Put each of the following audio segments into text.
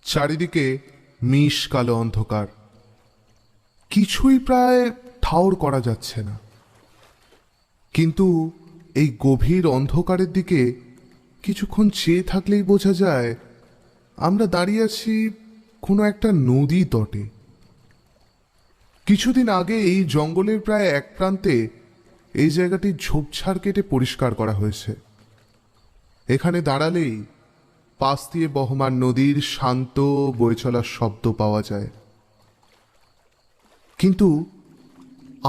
চারিদিকে মিশ কালো অন্ধকার, কিছুই প্রায় ঠাউর করা যাচ্ছে না। কিন্তু এই গভীর অন্ধকারের দিকে কিছুক্ষণ চেয়ে থাকলেই বোঝা যায় আমরা দাঁড়িয়ে আছি কোনো একটা নদী তটে। কিছুদিন আগে এই জঙ্গলের প্রায় এক প্রান্তে এই জায়গাটি ঝোপঝাড় কেটে পরিষ্কার করা হয়েছে। এখানে দাঁড়ালেই পাশ দিয়ে বহমান নদীর শান্ত বয়ে চলার শব্দ পাওয়া যায়। কিন্তু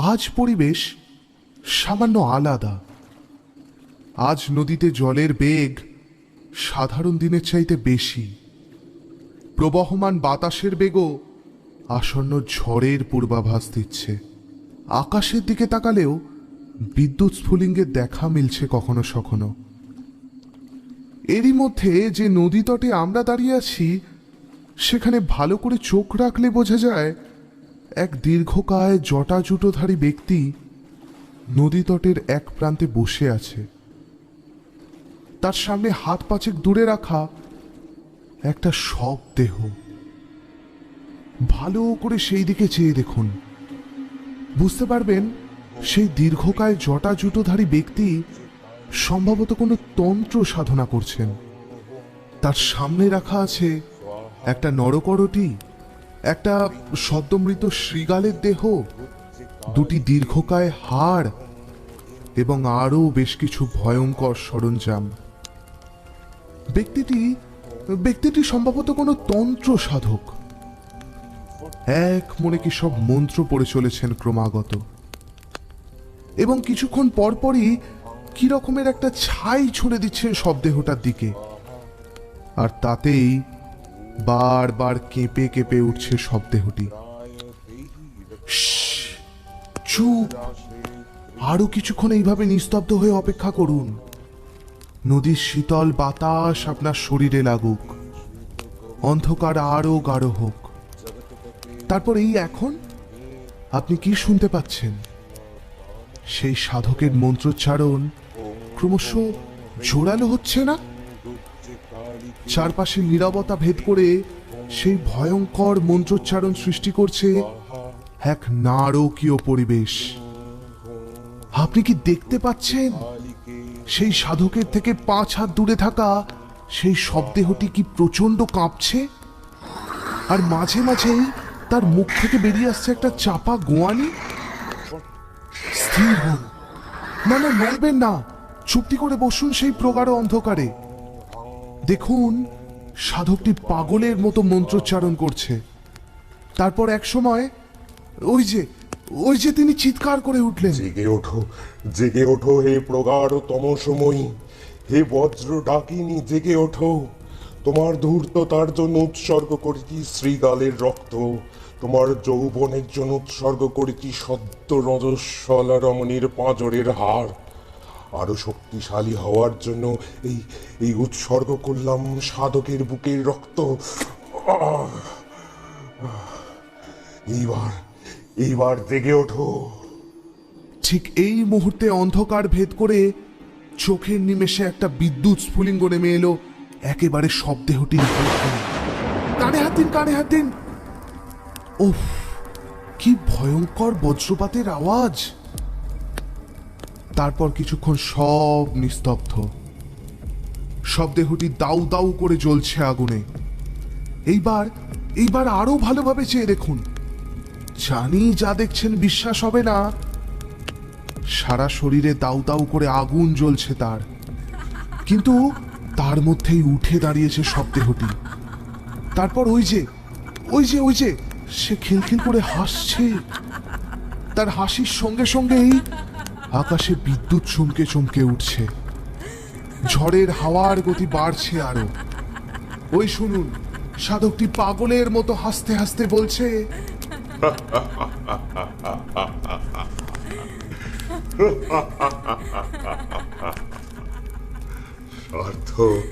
আজ পরিবেশ সামান্য আলাদা। আজ নদীতে জলের বেগ সাধারণ দিনের চাইতে বেশি। প্রবহমান বাতাসের বেগও আসন্ন ঝড়ের পূর্বাভাস দিচ্ছে। আকাশের দিকে তাকালেও বিদ্যুৎ স্ফুলিঙ্গের দেখা মিলছে কখনো সখনো। এরই মধ্যে যে নদী তটে আমরা দাঁড়িয়ে আছি সেখানে ভালো করে চোখ রাখলে বোঝা যায় এক দীর্ঘকায় জটাজুটোধারী ব্যক্তি নদী তটের এক প্রান্তে বসে আছে। তার সামনে হাত পাঁচেক দূরে রাখা একটা শব দেহ। ভালো করে সেই দিকে চেয়ে দেখুন, বুঝতে পারবেন সেই দীর্ঘকায় জটাজুটোধারী ব্যক্তি সম্ভবত কোনো তন্ত্র সাধনা করছেন। তার সামনে রাখা আছে একটা নরকরটি, একটা সদ্যমৃত শৃগালের দেহ, দুটি দীর্ঘকায় হাড় এবং আরও বেশ কিছু ভয়ঙ্কর সরঞ্জাম। ব্যক্তিটি সম্ভবত কোনো তন্ত্র সাধক। এক মনে কি সব মন্ত্র পড়ে চলেছেন ক্রমাগত, এবং কিছুক্ষণ পরপরই কি রকমের একটা ছাই ছুঁড়ে দিচ্ছেন সব দেহটার দিকে, আর তাতেই বারবার কেঁপে কেঁপে উঠছে সব দেহটি। চুপ, আরো কিছুক্ষণ এইভাবে নিস্তব্ধ হয়ে অপেক্ষা করুন। নদীর শীতল বাতাস আপনার শরীরে লাগুক, অন্ধকার আরো গাঢ় হোক। তারপর এই এখন আপনি কি শুনতে পাচ্ছেন? সেই সাধকের মন্ত্রোচ্চারণ ক্রমশ জোরালো হচ্ছে না? চারপাশে নীরবতা ভেদ করে সেই ভয়ঙ্কর মন্ত্রোচ্চারণ সৃষ্টি করছে এক নারকীয় পরিবেশ। আপনি কি দেখতে পাচ্ছেন সেই সাধকের থেকে 5 হাত দূরে থাকা সেই শবদেহটি কি প্রচন্ড কাঁপছে, আর মাঝে মাঝেই তার মুখ থেকে বেরিয়ে আসছে একটা চাপা গোয়ানি। স্থির হন, না না, নড়বেন না, চুপটি করে বসুন সেই প্রগাঢ় অন্ধকারে। দেখুন সাধকটি পাগলের মতো মন্ত্রোচ্চারণ করছে। তারপর এক সময় ওই যে তিনি চিৎকার করে উঠলেন, জেগে ওঠো, জেগে ওঠো হে প্রগাঢ় তমসময়ী, হে বজ্র ডাকিনী, জেগে ওঠো। তোমার ধূর্ততার জন্য উৎসর্গ করেছি শ্রীগালের রক্ত, তোমার যৌবনের জন্য উৎসর্গ করেছি সদ্য রজস্বলা রমণীর পাঁজরের হাড়, আরো শক্তিশালী হওয়ার জন্য এই উৎসর্গ করলাম সাধকের বুকের রক্ত। এইবার জেগে ওঠো। ঠিক এই মুহূর্তে অন্ধকার ভেদ করে চোখের নিমেষে একটা বিদ্যুৎ স্ফুলিঙ্গ নেমে এলো একেবারে শবদেহটির উপর। কানে হাত দিন, কানে হাত দিন। উফ, কি ভয়ঙ্কর বজ্রপাতের আওয়াজ! তারপর কিছুক্ষণ সব নিস্তব্ধ। শবদেহটি দাউ দাউ করে জ্বলছে আগুনে। এইবার আরো ভালোভাবে চেয়ে দেখুন। জানি যা দেখছেন বিশ্বাস হবে না, সারা শরীরে দাউ দাউ করে আগুন জ্বলছে তার, কিন্তু তার মধ্যেই উঠে দাঁড়িয়েছে শবদেহটি। তারপর ওই যে সে খিলখিল করে হাসছে। তার হাসির সঙ্গে সঙ্গেই আকাশে বিদ্যুৎ চমকে চমকে উঠছে, ঝড়ের হাওয়ার গতি বাড়ছে আরো। ওই শুনুন, সাধকটি পাগলের মতো হাসতে হাসতে বলছে, সার্থক,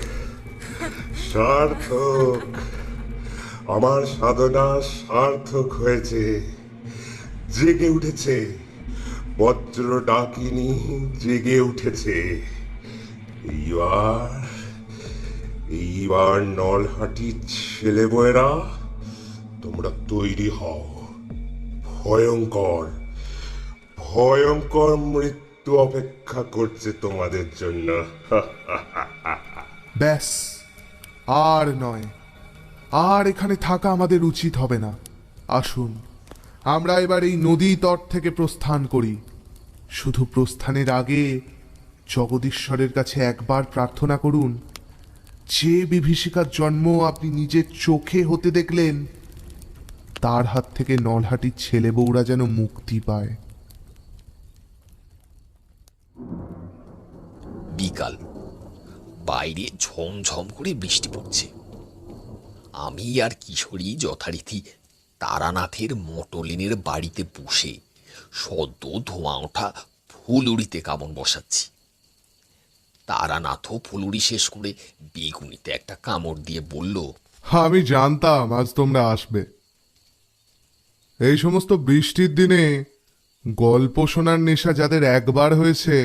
সার্থক, আমার সাধনা সার্থক হয়েছে, জেগে উঠেছে বজ্র ডাকিনী, জেগে উঠেছে। এইবার নলহাটি ছেলেমেয়েরা তোমরা তৈরি হও। ভয়ঙ্কর ভয়ঙ্কর মৃত্যু অপেক্ষা করছে তোমাদের জন্য। ব্যাস, আর নয়, আর এখানে থাকা আমাদের উচিত হবে না। আসুন, আমরা এবার এই নদী তট থেকে প্রস্থান করি। শুধু প্রস্থানের আগে জগদীশ্বরের কাছে একবার প্রার্থনা করুন, যে বিভীষিকার জন্ম আপনি নিজের চোখে হতে দেখলেন, তার হাত থেকে নলহাটির ছেলে বউরা যেন মুক্তি পায়। বিকাল, বাইরে ঝমঝম করে বৃষ্টি পড়ছে। আমি আর কিশোরী যথারীতি তারানাথের মটলিনের বাড়িতে বসে সদ্য ধোঁয়া ওঠা ফুলুরিতে কামন বসাচ্ছি। তারানাথও ফুলুরি শেষ করে বেগুনিতে একটা কামড় দিয়ে বলল, আমি জানতাম আজ তোমরা আসবে। এই সমস্ত বৃষ্টির দিনে গল্প শোনার নেশা যাদের একবার হয়েছে,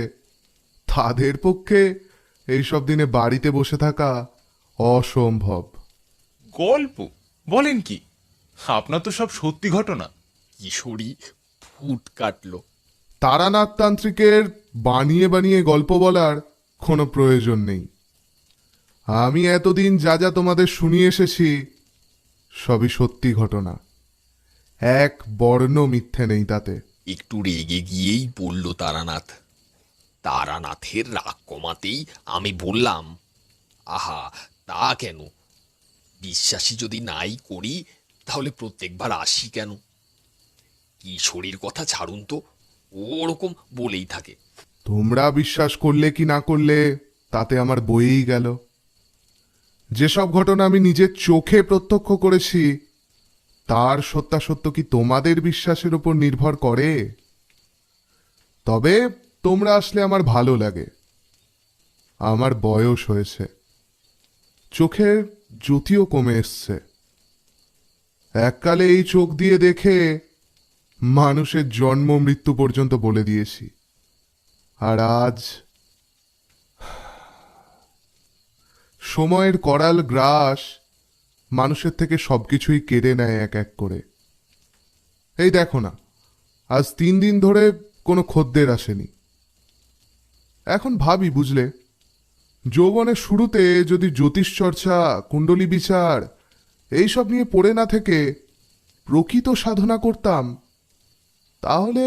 তাদের পক্ষে এইসব দিনে বাড়িতে বসে থাকা অসম্ভব। গল্প বলেন কি? আপনার তো সব সত্যি ঘটনা। কিশোরী ফুট কাটল। তারানাথ তান্ত্রিকের বানিয়ে বানিয়ে গল্প বলার কোনো প্রয়োজন নেই। আমি এতদিন যা যা তোমাদের শুনিয়ে এসেছি সবই সত্যি ঘটনা, এক বর্ণ মিথ্যে নেই তাতে। একটু রেগে গিয়েই বলল তারানাথ। তারানাথের রাগ কমাতেই আমি বললাম, আহা, তা কেন? বিশ্বাসী যদি নাই করি তাহলে প্রত্যেকবার আসি কেন? কিশোরীর কথা ছাড়ুন তো, ওরকম বলেই থাকে। তোমরা বিশ্বাস করলে কি না করলে তাতে আমার বইয়েই গেল। যেসব ঘটনা আমি নিজের চোখে প্রত্যক্ষ করেছি তার সত্যাসত্য কি তোমাদের বিশ্বাসের উপর নির্ভর করে? তবে তোমরা আসলে আমার ভালো লাগে। আমার বয়স হয়েছে, চোখের জ্যোতিও কমে এসছে। এককালে এই চোখ দিয়ে দেখে মানুষের জন্ম মৃত্যু পর্যন্ত বলে দিয়েছি, আর আজ সময়ের করাল গ্রাস মানুষের থেকে সবকিছুই কেড়ে নেয় এক এক করে। এই দেখো না, আজ 3 দিন ধরে কোনো খদ্দের আসেনি। এখন ভাবি, বুঝলে, যৌবনের শুরুতে যদি জ্যোতিষ চর্চা, কুণ্ডলী বিচার এইসব নিয়ে পড়ে না থেকে প্রকৃত সাধনা করতাম, তাহলে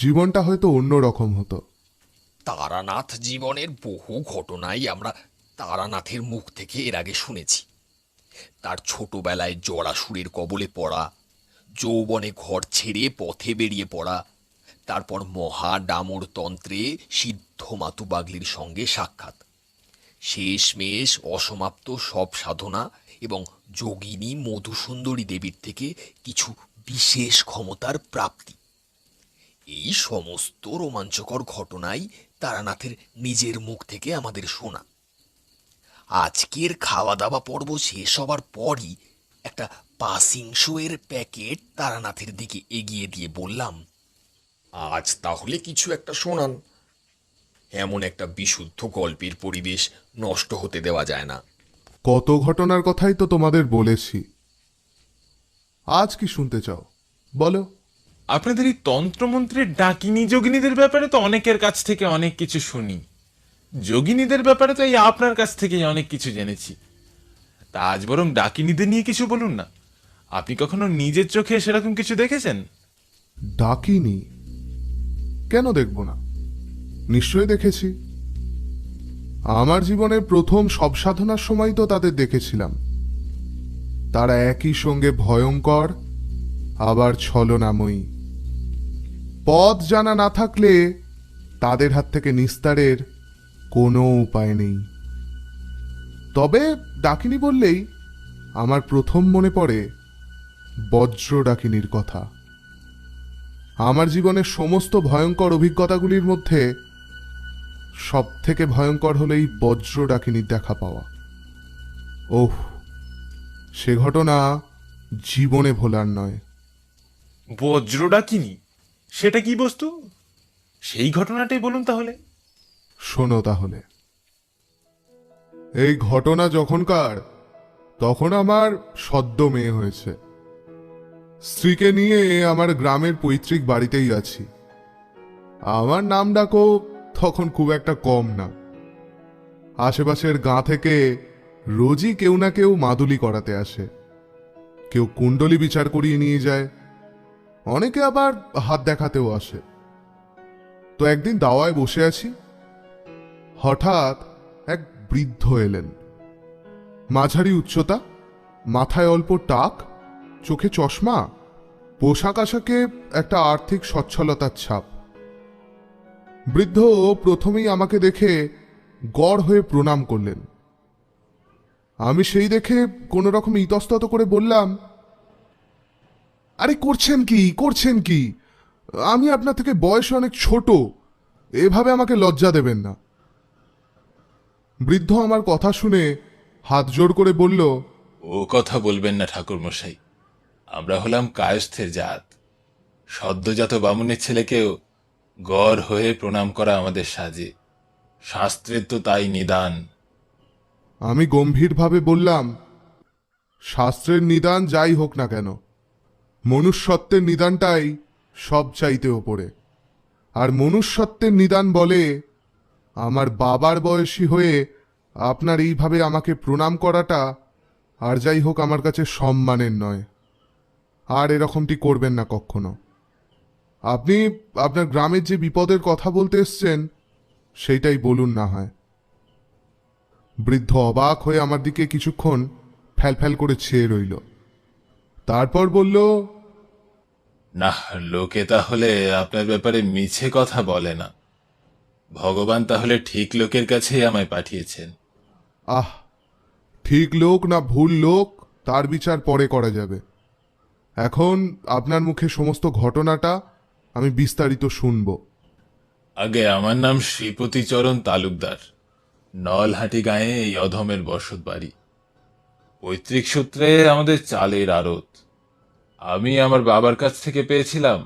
জীবনটা হয়তো অন্যরকম হতো। তারানাথ জীবনের বহু ঘটনাই আমরা তারানাথের মুখ থেকে এর আগে শুনেছি। তার ছোটবেলায় জরাসুরের কবলে পড়া, যৌবনে ঘর ছেড়ে পথে বেরিয়ে পড়া, তারপর মহা ডামর তন্ত্রে সিদ্ধ মাতু বাগলির সঙ্গে সাক্ষাৎ, শেষমেশ অসমাপ্ত সব সাধনা এবং যোগিনী মধুসুন্দরী দেবীর থেকে কিছু বিশেষ ক্ষমতার প্রাপ্তি। এই সমস্ত রোমাঞ্চকর ঘটনাই তারানাথের নিজের মুখ থেকে আমাদের শোনা। আজকের খাওয়া দাওয়া পর্ব শেষ হবার পরই একটা পাসিং শো এর প্যাকেট তারানাথের দিকে এগিয়ে দিয়ে বললাম, আজ তাহলে কিছু একটা শোনান। এমন একটা বিশুদ্ধ গল্পের পরিবেশ নষ্ট হতে দেওয়া যায় না। কত ঘটনার কথাই তো তোমাদের বলেছি, আজ কি শুনতে চাও বলো? আপনাদের এই তন্ত্রমন্ত্রের ডাকিনী যোগিনীদের ব্যাপারে তো অনেকের কাছ থেকে অনেক কিছু শুনি। যোগিনীদের ব্যাপারে তো এই আপনার কাছ থেকেই অনেক কিছু জেনেছি। তা আজ বরং ডাকিনীদের নিয়ে কিছু বলুন না। আপনি কখনো নিজের চোখে সেরকম কিছু দেখেছেন? ডাকিনি? কেন দেখব না, নিশ্চয়ই দেখেছি। আমার জীবনের প্রথম সব সাধনার সময় তো তাদের দেখেছিলাম। তারা একই সঙ্গে ভয়ঙ্কর আবার ছলনাময়ী। পথ জানা না থাকলে তাদের হাত থেকে নিস্তারের কোনো উপায় নেই। তবে ডাকিনী বললেই আমার প্রথম মনে পড়ে বজ্র ডাকিনীর কথা। আমার জীবনের সমস্ত ভয়ঙ্কর অভিজ্ঞতাগুলির মধ্যে সব থেকে ভয়ঙ্কর হলো এই বজ্র ডাকিনীর দেখা পাওয়া। ওহ, সে ঘটনা জীবনে ভোলার নয়। বজ্র ডাকিনী, সেটা কি বস্তু? সেই ঘটনাটাই বলুন তাহলে। শোনো তাহলে। এই ঘটনা যখনকার, তখন আমার সদ্য মেয়ে হয়েছে। স্ত্রীকে নিয়ে আমার গ্রামের পৈতৃক বাড়িতেই আছি। আমার নাম ডাকও তখন খুব একটা কম না। আশেপাশের গাঁ থেকে রোজই কেউ না কেউ মাদুলি করাতে আসে, কেউ কুণ্ডলি বিচার করিয়ে নিয়ে যায়, অনেকে আবার হাত দেখাতেও আসে। তো একদিন দাওয়ায় বসে আছি, হঠাৎ এক বৃদ্ধ এলেন। মাঝারি উচ্চতা, মাথায় অল্প টাক, চোখে চশমা, পোশাক আশাকে একটা আর্থিক সচ্ছলতার ছাপ। বৃদ্ধ প্রথমেই আমাকে দেখে গড় হয়ে প্রণাম করলেন। আমি সেই দেখে কোনো রকম ইতস্তত করে বললাম, আরে করছেন কি? আমি আপনার থেকে বয়সে অনেক ছোট, এভাবে আমাকে লজ্জা দেবেন না। বৃদ্ধ আমার কথা শুনে হাত জোড় করে বলল, ও কথা বলবেন না ঠাকুর মশাই, আমরা হলাম কায়স্থের জাত। সদ্যজাত বামুনের ছেলেকেও গড় হয়ে প্রণাম করা আমাদের সাজে, শাস্ত্রের তো তাই নিদান। আমি গম্ভীরভাবে বললাম, শাস্ত্রের নিদান যাই হোক না কেন, মনুষ্যত্বের নিদানটাই সব চাইতে ওপরে। আর মনুষ্যত্বের নিদান বলে আমার বাবার বয়সী হয়ে আপনার এইভাবে আমাকে প্রণাম করাটা আর যাই হোক আমার কাছে সম্মানের নয়। আর এরকমটি করবেন না কখনো। আপনি আপনার গ্রামের যে বিপদের কথা বলতে এসছেন সেইটাই বলুন না হয়। বৃদ্ধ অবাক হয়ে আমার দিকে কিছুক্ষণ ফ্যাল করে চেয়ে রইল, তারপর বলল, না, লোকে তাহলে আপনার ব্যাপারে মিছে কথা বলে না। ভগবান তাহলে ঠিক লোকের কাছেই আমায় পাঠিয়েছেন। আহ, ঠিক লোক না ভুল লোক তার বিচার পরে করা যাবে। এখন আপনার মুখে সমস্ত ঘটনাটা আমি বিস্তারিত শুনব। আগে আমার নাম শ্রীপতিচরণ তালুকদার। নলহাটি গাঁয়ে এই অধমের বসত বাড়ি। পৈতৃক সূত্রে আমাদের চালের আড়ত। আমি আমার বাবার কাছ থেকে পেয়েছিলাম।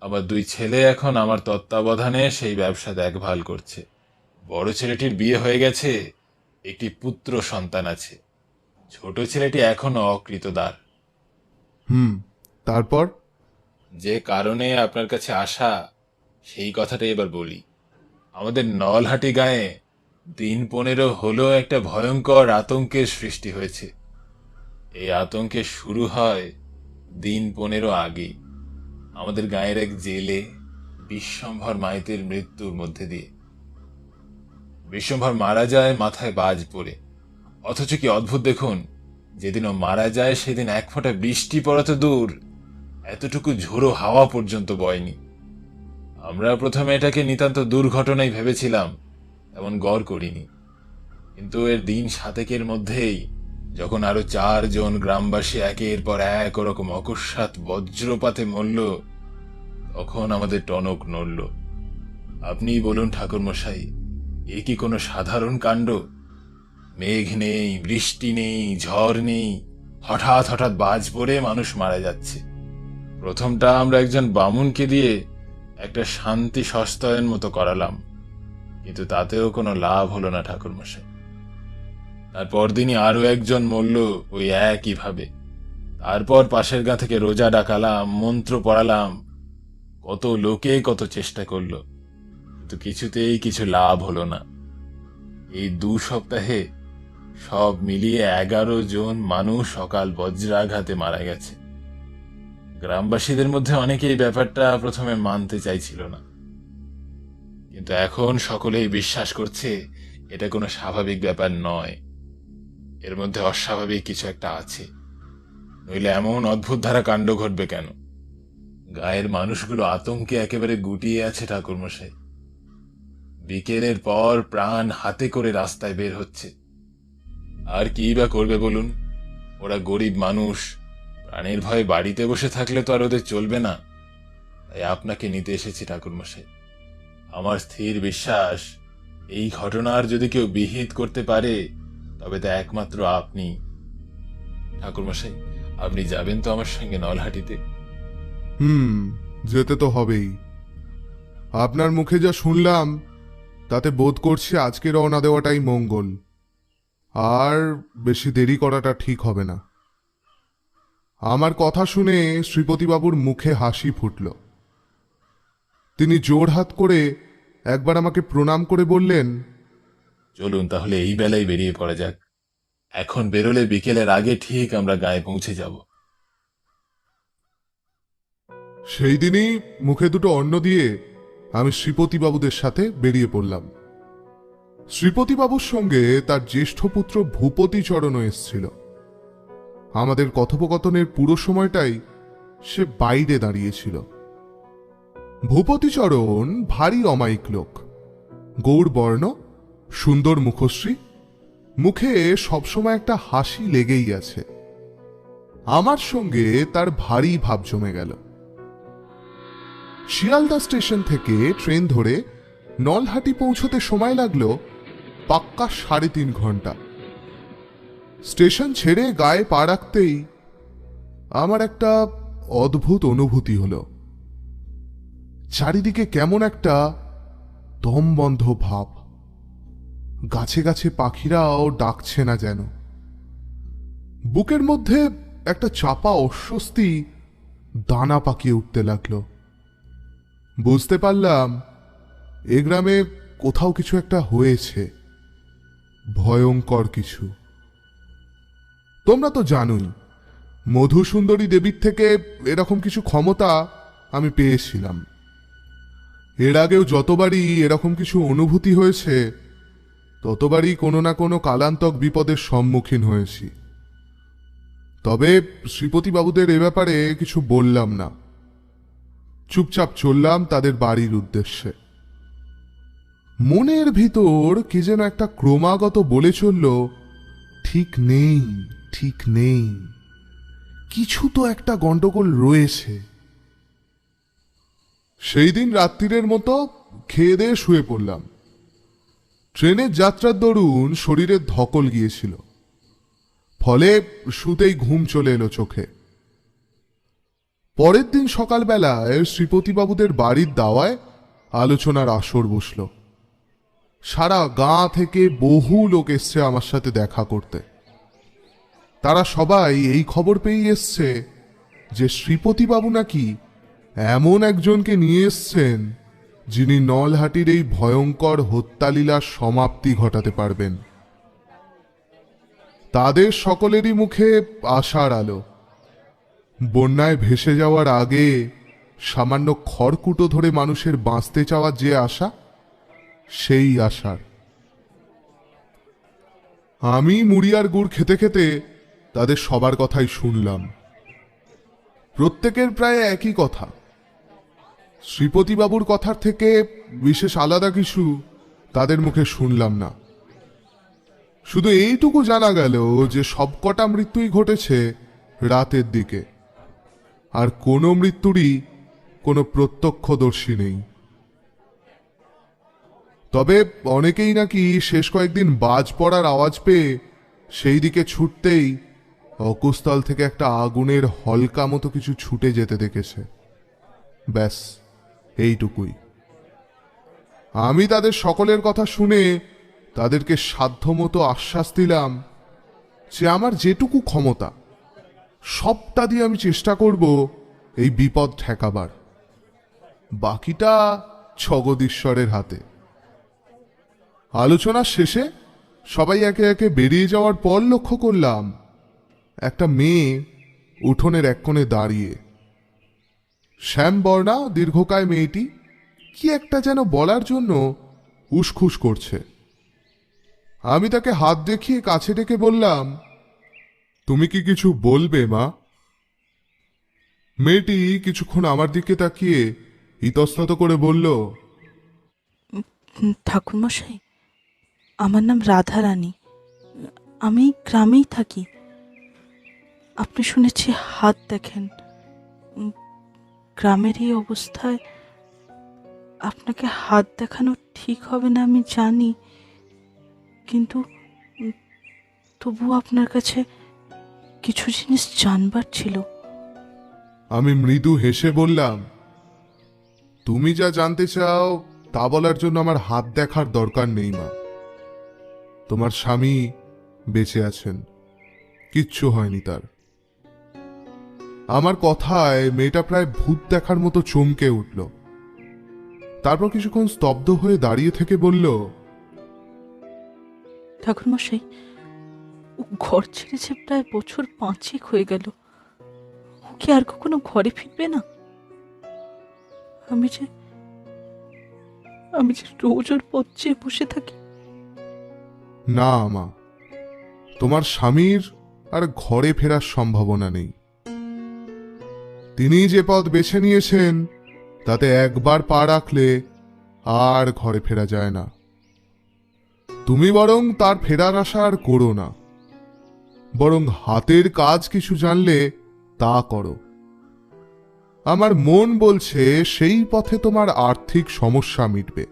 আমার দুই ছেলে এখন আমার তত্ত্বাবধানে সেই ব্যবসা দেখভাল করছে। বড় ছেলেটির বিয়ে হয়ে গেছে, একটি পুত্র সন্তান আছে। ছোট ছেলেটি এখনো অকৃতদার। তারপর? যে কারণে আপনার কাছে আসা সেই কথাটাই এবার বলি। আমাদের নলহাটি গাঁয়ে দিন 15 হলো একটা ভয়ঙ্কর আতঙ্কের সৃষ্টি হয়েছে। এই আতঙ্কের শুরু হয় দিন 15 আগে আমাদের গাঁয়ের এক জেলে বিশ্বম্ভর মাইতির মৃত্যুর মধ্যে দিয়ে। বিশ্বম্ভর মারা যায় মাথায় বাজ পড়ে। অথচ কি অদ্ভুত দেখুন, যেদিন ও মারা যায় সেদিন এক ফোঁটা বৃষ্টি পড়া তো দূর, এতটুকু ঝোড়ো হাওয়া পর্যন্ত বয়নি। আমরা প্রথমে এটাকে নিতান্ত দুর্ঘটনাই ভেবেছিলাম, এমন গড় করিনি। কিন্তু এর দিন 7 মধ্যেই যখন আরো 4 জন গ্রামবাসী একের পর এক ওরকম অকস্মাৎ বজ্রপাতে মরল, তখন আমাদের টনক নড়ল। আপনিই বলুন ঠাকুর মশাই, এ কি কোনো সাধারণ কাণ্ড? মেঘ নেই, বৃষ্টি নেই, ঝড় নেই, হঠাৎ হঠাৎ বাজ পড়ে মানুষ মারা যাচ্ছে। প্রথমটা আমরা একজন বামুনকে দিয়ে একটা শান্তি সস্তায়ন মতো করালাম, কিন্তু তাতেও কোনো লাভ হলো না ঠাকুর মশাই। তারপর দিনই আরো একজন মরল ওই একইভাবে। তারপর পাশের গা থেকে রোজা ডাকালাম, মন্ত্র পড়ালাম, কত লোকে কত চেষ্টা করলো, কিন্তু কিছুতেই কিছু লাভ হলো না। এই 2 সপ্তাহে সব মিলিয়ে 11 জন মানুষ সকাল বজ্রাঘাতে মারা গেছে। গ্রামবাসীদের মধ্যে অনেকেই ব্যাপারটা প্রথমে মানতে চাইছিল না, কিন্তু এখন সকলেই বিশ্বাস করছে এটা কোনো স্বাভাবিক ব্যাপার নয়, এর মধ্যে অস্বাভাবিক কিছু একটা আছে, নইলে এমন অদ্ভুত ধারা কাণ্ড ঘটবে কেন? গায়ের মানুষগুলো আতঙ্কে একেবারে গুটিয়ে আছে ঠাকুরমশাই। বিকেলের পর প্রাণ হাতে করে রাস্তায় বের হচ্ছে। আর কি বা করবে বলুন? ওরা গরিব মানুষ, প্রাণের ভয়ে বাড়িতে বসে থাকলে তো আর ওদের চলবে না। তাই আপনাকে নিতে এসেছি ঠাকুরমশাই। আমার স্থির বিশ্বাস, এই ঘটনার যদি কেউ বিহিত করতে পারে তবে তা একমাত্র আপনি। ঠাকুরমশাই, আপনি যাবেন তো আমার সঙ্গে নলহাটিতে? যেতে তো হবেই। আপনার মুখে যা শুনলাম তাতে বোধ করছি আজকে রওনা দেওয়াটাই মঙ্গল। আর বেশি দেরি করাটা ঠিক হবে না। আমার কথা শুনে শ্রীপতিবাবুর মুখে হাসি ফুটল। তিনি জোড়হাত করে একবার আমাকে প্রণাম করে বললেন, চলুন তাহলে এই বেলায় বেরিয়ে পড়া যাক। এখন বেরোলে বিকেলের আগে ঠিক আমরা গায়ে পৌঁছে যাব। সেই দিনই মুখে দুটো অন্ন দিয়ে আমি শ্রীপতিবাবুদের সাথে বেরিয়ে পড়লাম। শ্রীপতিবাবুর সঙ্গে তার জ্যেষ্ঠ পুত্র ভূপতিচরণও এসছিল। আমাদের কথোপকথনের পুরো সময়টাই সে বাইরে দাঁড়িয়েছিল। ভূপতিচরণ ভারী অমায়িক লোক, গৌরবর্ণ, সুন্দর মুখশ্রী, মুখে সবসময় একটা হাসি লেগেই আছে। আমার সঙ্গে তার ভারী ভাব জমে গেল। শিয়ালদা স্টেশন থেকে ট্রেন ধরে নলহাটি পৌঁছতে সময় লাগলো পাক্কা 3.5 ঘন্টা। স্টেশন ছেড়ে গায়ে পা রাখতেই আমার একটা অদ্ভুত অনুভূতি হলো। চারিদিকে কেমন একটা দমবন্ধ ভাব, গাছে গাছে পাখিরাও ডাকছে না যেন। বুকের মধ্যে একটা চাপা অস্বস্তি দানা পাকিয়ে উঠতে লাগলো। বুঝতে পারলাম এ গ্রামে কোথাও কিছু একটা হয়েছে, ভয়ঙ্কর কিছু। তোমরা তো জানোই, মধুসুন্দরী দেবীর থেকে এরকম কিছু ক্ষমতা আমি পেয়েছিলাম। এর আগেও যতবারই এরকম কিছু অনুভূতি হয়েছে, ততবারই কোনো না কোনো কালান্তক বিপদের সম্মুখীন হয়েছি। তবে শ্রীপতিবাবুদের এ ব্যাপারে কিছু বললাম না, চুপচাপ চললাম তাদের বাড়ির উদ্দেশ্যে। মনের ভিতর কি যেন একটা ক্রমাগত বলে চলল, ঠিক নেই, ঠিক নেই, কিছু তো একটা গন্ডগোল রয়েছে। সেই দিন রাত্রিরের মতো খেয়ে দিয়ে শুয়ে পড়লাম। ট্রেনের যাত্রার দরুন শরীরের ধকল গিয়েছিল, ফলে শুতেই ঘুম চলে এলো চোখে। পরের দিন সকালবেলায় শ্রীপতিবাবুদের বাড়ির দাওয়ায় আলোচনার আসর বসল। সারা গাঁ থেকে বহু লোক এসছে আমার সাথে দেখা করতে। তারা সবাই এই খবর পেয়ে এসছে যে শ্রীপতিবাবু নাকি এমন একজনকে নিয়ে এসছেন যিনি নলহাটির এই ভয়ঙ্কর হত্যালীলার সমাপ্তি ঘটাতে পারবেন। তাদের সকলেরই মুখে আশার আলো। বন্যায় ভেসে যাওয়ার আগে সামান্য খড়কুটো ধরে মানুষের বাঁচতে চাওয়ার যে আশা, সেই আশার। আমি মুড়ি আর গুড় খেতে খেতে তাদের সবার কথাই শুনলাম। প্রত্যেকের প্রায় একই কথা। শ্রীপতিবাবুর কথার থেকে বিশেষ আলাদা কিছু তাদের মুখে শুনলাম না। শুধু এইটুকু জানা গেল যে সবকটা মৃত্যুই ঘটেছে রাতের দিকে, আর কোনো মৃত্যুরই কোনো প্রত্যক্ষদর্শী নেই। তবে অনেকেই নাকি শেষ কয়েকদিন বাজ পড়ার আওয়াজ পেয়ে সেই দিকে ছুটতেই অকুস্থল থেকে একটা আগুনের হলকা মতো কিছু ছুটে যেতে দেখেছে। ব্যাস এইটুকুই। আমি তাদের সকলের কথা শুনে তাদেরকে সাধ্যমতো আশ্বাস দিলাম যে আমার যেটুকু ক্ষমতা সবটা দিয়ে আমি চেষ্টা করব এই বিপদ ঠেকাবার। বাকিটা জগদীশ্বরের হাতে। আলোচনার শেষে সবাই একে একে বেরিয়ে যাওয়ার পর লক্ষ্য করলাম একটা মেয়ে উঠোনের এক কোণে দাঁড়িয়ে। শ্যামবর্ণা দীর্ঘকায় মেয়েটি কি একটা যেন বলার জন্য উসখুস করছে। আমি তাকে হাত দেখিয়ে কাছে ডেকে বললাম, তুমি কি কিছু বলবে মা? মেয়েটি কিছুক্ষণ আমার দিকে তাকিয়ে ইতস্তত করে বলল, ঠাকুরমশাই, আমার নাম রাধা রানী, আমি গ্রামেই থাকি। আপনি শুনেছি হাত দেখেন। গ্রামের এই অবস্থায় আপনাকে হাত দেখানো ঠিক হবে না আমি জানি, কিন্তু তবু আপনার কাছে কিছু জিনিস জানবার ছিল। আমি মৃদু হেসে বললাম, তুমি যা জানতে চাও তা বলার জন্য আমার হাত দেখার দরকার নেই মা। তোমার স্বামী বেঁচে আছেন, কিচ্ছু হয়নি তার। আমার কথায় মেয়েটা প্রায় ভূত দেখার মতো চমকে উঠল। তারপর কিছুক্ষণ স্তব্ধ হয়ে দাঁড়িয়ে থেকে বলল, ঠাকুরমশাই, ও ঘর ছেড়েছে প্রায় বছর 5 হয়ে গেল। ও কি আর কখনো ঘরে ফিরবে না? আমি যে রোজ ওর পথ চেয়ে বসে থাকি। না মা, তোমার স্বামীর আর ঘরে ফেরার সম্ভাবনা নেই। তিনি যে পথ বেছে নিয়েছেন তাতে একবার পা রাখলে আর ঘরে ফেরা যায় না। তুমি বরং তার ফেরার আশা আর করো না, বরং হাতের কাজ কিছু জানলে তা করো। আমার মন বলছে সেই পথে তোমার আর্থিক সমস্যা মিটবে।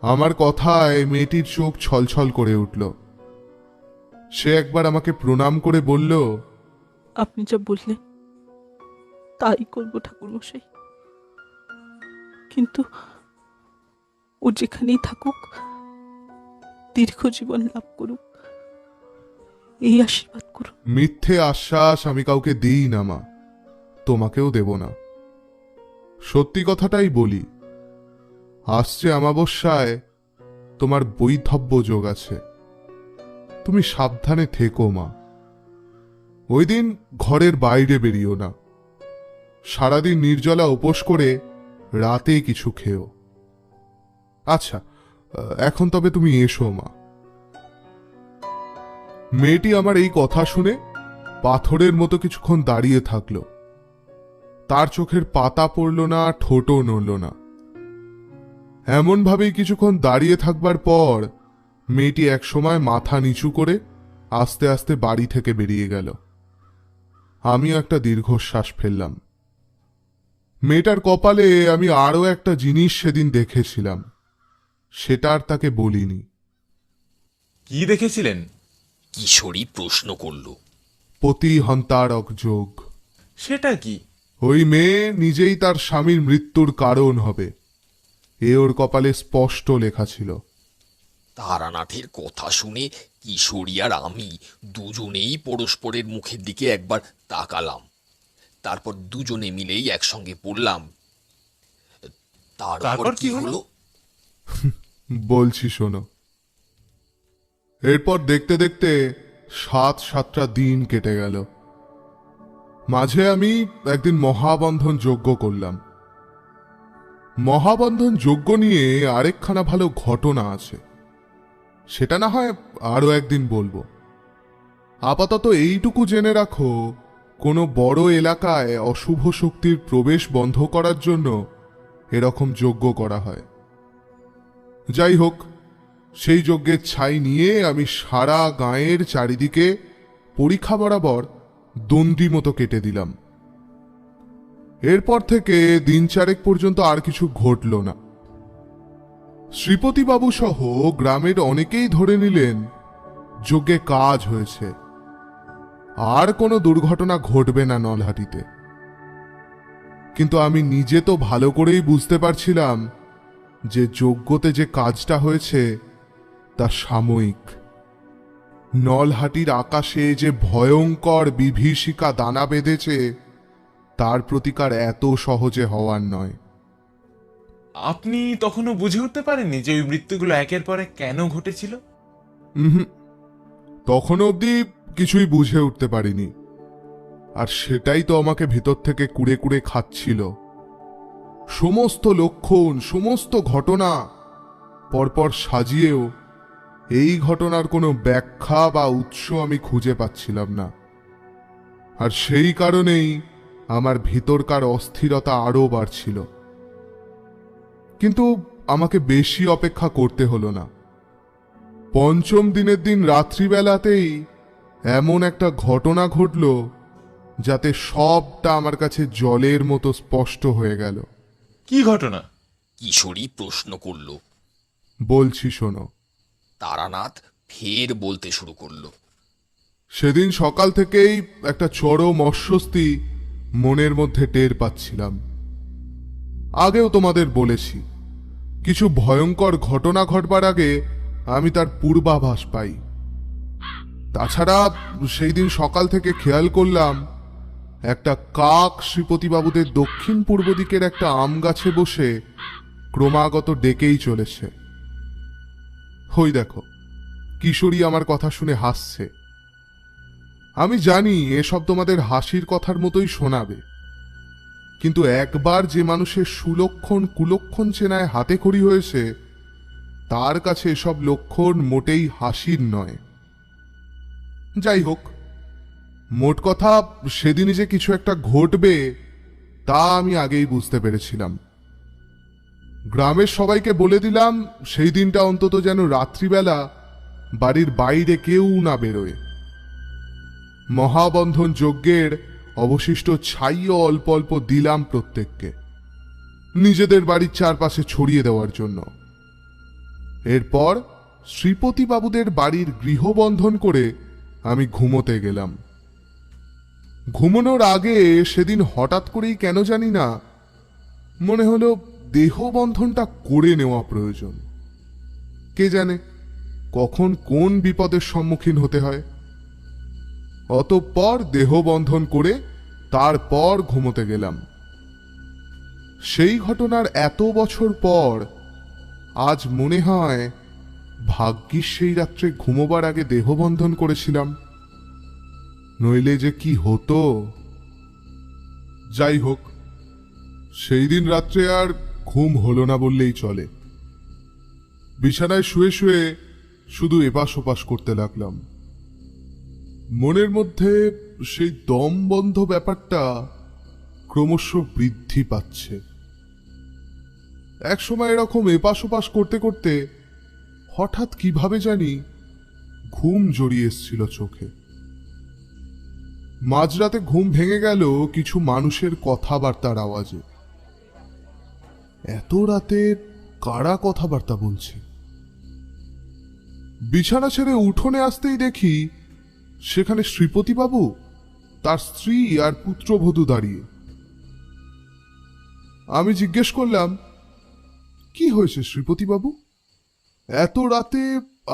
আমার কথায় মেয়েটির চোখ ছলছল করে উঠল। সে একবার আমাকে প্রণাম করে বলল, আপনি যা বললেন তাই করবো ঠাকুরমশাই। কিন্তু ও যেখানেই থাকুক দীর্ঘ জীবন লাভ করুক, এই আশীর্বাদ করুন। মিথ্যে আশ্বাস আমি কাউকে দিই না মা, তোমাকেও দেব না। সত্যি কথাটাই বলি, আসছে অমাবস্যায় তোমার বৈধব্য যোগ আছে। তুমি সাবধানে থেকো মা। ওই দিন ঘরের বাইরে বেরিও না। সারাদিন নির্জলা উপোস করে রাতে কিছু খেও। আচ্ছা, এখন তবে তুমি এসো মা। মেয়েটি আমার এই কথা শুনে পাথরের মতো কিছুক্ষণ দাঁড়িয়ে থাকলো। তার চোখের পাতা পড়ল না, ঠোঁটও নড়ল না। এমন ভাবেই কিছুক্ষণ দাঁড়িয়ে থাকবার পর মেয়েটি একসময় মাথা নিচু করে আস্তে আস্তে বাড়ি থেকে বেরিয়ে গেল। আমিও একটা দীর্ঘশ্বাস ফেললাম। মেয়েটার কপালে আমি আরো একটা জিনিস সেদিন দেখেছিলাম, সেটা আর তাকে বলিনি। কি দেখেছিলেন? কিশোরী প্রশ্ন করল। প্রতিহন্তারক যোগ। সেটা কি? ওই মেয়ে নিজেই তার স্বামীর মৃত্যুর কারণ হবে, এ ওর কপালে স্পষ্ট লেখা ছিল। তারানাথের কথা শুনে কিশোরী আর আমি দুজনেই পরস্পরের মুখের দিকে একবার তাকালাম। তারপর দুজনে মিলেই একসঙ্গে পড়লাম, তারপর কি হলো? বলছি শোনো। এরপর দেখতে দেখতে 7-7টা দিন কেটে গেল। মাঝে আমি একদিন মহাবন্ধন যজ্ঞ করলাম। মহাবন্ধন যজ্ঞ নিয়ে আরেকখানা ভালো ঘটনা আছে, সেটা না হয় আরো একদিন বলবো। আপাতত এইটুকু জেনে রাখো, কোনো বড় এলাকায় অশুভ শক্তির প্রবেশ বন্ধ করার জন্য এরকম যজ্ঞ করা হয়। যাই হোক, সেই যজ্ঞের ছাই নিয়ে আমি সারা গাঁয়ের চারিদিকে পরীক্ষা বরাবর দণ্ডি মতো কেটে দিলাম। এরপর থেকে দিন চারেক পর্যন্ত আর কিছু ঘটল না। শ্রীপতিবাবু সহ গ্রামের অনেকেই ধরে নিলেন যজ্ঞে কাজ হয়েছে, আর কোনো দুর্ঘটনা ঘটবে না নলহাটিতে। কিন্তু আমি নিজে তো ভালো করেই বুঝতে পারছিলাম যে যজ্ঞতে যে কাজটা হয়েছে তা সাময়িক। নলহাটির আকাশে যে ভয়ঙ্কর বিভীষিকা দানা বেঁধেছে তার প্রতিকার এত সহজে হওয়ার নয়। আপনি তখনও বুঝে উঠতে পারেননি যে ওই মৃত্যুগুলো একের পর এক কেন ঘটেছিল? তখন অবধি কিছুই বুঝে উঠতে পারিনি, আর সেটাই তো আমাকে ভিতর থেকে কুড়ে কুড়ে খাচ্ছিল। সমস্ত লক্ষণ, সমস্ত ঘটনা পরপর সাজিয়েও এই ঘটনার কোনো ব্যাখ্যা বা উৎস আমি খুঁজে পাচ্ছিলাম না। আর সেই কারণেই আমার ভিতরকার অস্থিরতা আরও বাড়ছিল। কিন্তু আমাকে বেশি অপেক্ষা করতে হলো না। পঞ্চম দিনের দিন রাত্রিবেলাতেই এমন একটা ঘটনা ঘটল যাতে সবটা আমার কাছে জলের মতো স্পষ্ট হয়ে গেল। কি ঘটনা? কিশোরী প্রশ্ন করল। বলছি শোনো। তারানাথ ফের বলতে শুরু করলো। সেদিন সকাল থেকেই একটা চরম অস্বস্তি মনের মধ্যে টের পাচ্ছিলাম। আগেও তোমাদের বলেছি, কিছু ভয়ঙ্কর ঘটনা ঘটবার আগে আমি তার পূর্বাভাস পাই। তাছাড়া সেই দিন সকাল থেকে খেয়াল করলাম একটা কাক শ্রীপতিবাবুদের দক্ষিণ পূর্ব দিকের একটা আম গাছে বসে ক্রমাগত ডেকেই চলেছে। ওই দেখো, কিশোরী আমার কথা শুনে হাসছে। আমি জানি এসব তোমাদের হাসির কথার মতোই শোনাবে, কিন্তু একবার যে মানুষের সুলক্ষণ কুলক্ষণ চেনায় হাতে খড়ি হয়েছে, তার কাছে এসব লক্ষণ মোটেই হাসির নয়। যাই হোক, মোট কথা সেদিনই যে কিছু একটা ঘটবে তা আমি আগেই বুঝতে পেরেছিলাম। গ্রামের সবাইকে বলে দিলাম সেই দিনটা অন্তত যেন রাত্রিবেলা বাড়ির বাইরে কেউ না বেরোয়। মহাবন্ধন যজ্ঞের অবশিষ্ট ছাইও অল্প অল্প দিলাম প্রত্যেককে, নিজেদের বাড়ির চারপাশে ছড়িয়ে দেওয়ার জন্য। এরপর শ্রীপতি বাবুদের বাড়ির গৃহবন্ধন করে আমি ঘুমোতে গেলাম। ঘুমানোর আগে সেদিন হঠাৎ করেই কেন জানি না মনে হলো দেহবন্ধনটা করে নেওয়া প্রয়োজন। কে জানে কখন কোন বিপদের সম্মুখীন হতে হয়। অতঃপর দেহবন্ধন করে তারপর ঘুমোতে গেলাম। সেই ঘটনার এত বছর পর আজ মনে হয় ভাগ্যিস সেই রাত্রে ঘুমোবার আগে দেহবন্ধন করেছিলাম, নইলে যে কি হতো। যাই হোক, সেই দিন রাত্রে আর ঘুম হলো না বললেই চলে। বিছানায় শুয়ে শুয়ে শুধু এপাশ ওপাশ করতে লাগলাম। মনের মধ্যে সেই দম বন্ধ ব্যাপারটা ক্রমশ বৃদ্ধি পাচ্ছে। এক সময় এরকম এপাশ ওপাশ করতে করতে হঠাৎ কিভাবে জানি ঘুম জড়িয়ে এসছিল চোখে। মাঝরাতে ঘুম ভেঙে গেল কিছু মানুষের কথাবার্তার আওয়াজে। এত রাতে কারা কথাবার্তা বলছে? বিছানা ছেড়ে উঠোনে আসতেই দেখি সেখানে শ্রীপতিবাবু, তার স্ত্রী আর পুত্রবধূ দাঁড়িয়ে। আমি জিজ্ঞেস করলাম, কি হয়েছে শ্রীপতিবাবু, এত রাতে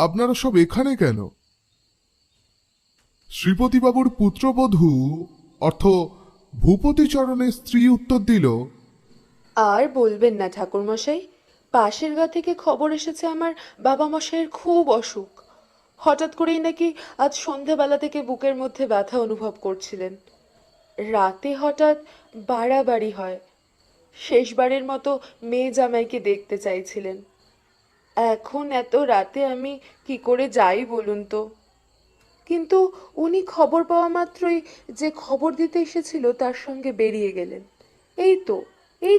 আপনারা সব এখানে কেন? শ্রীপতিবাবুর পুত্রবধূ অর্থ ভূপতিচরণের স্ত্রী উত্তর দিল, আর বলবেন না ঠাকুরমশাই, পাশের গা থেকে খবর এসেছে আমার বাবা মশাইয়ের খুব অসুখ। হঠাৎ করেই নাকি আজ সন্ধ্যাবেলা থেকে বুকের মধ্যে ব্যথা অনুভব করছিলেন। রাতে হঠাৎ বাড়াবাড়ি হয়। শেষবারের মতো মেয়ে জামাইকে দেখতে চাইছিলেন। এখন এত রাতে আমি কি করে যাই বলুন তো? কিন্তু উনি খবর পাওয়া মাত্রই যে খবর দিতে এসেছিল তার সঙ্গে বেরিয়ে গেলেন। এই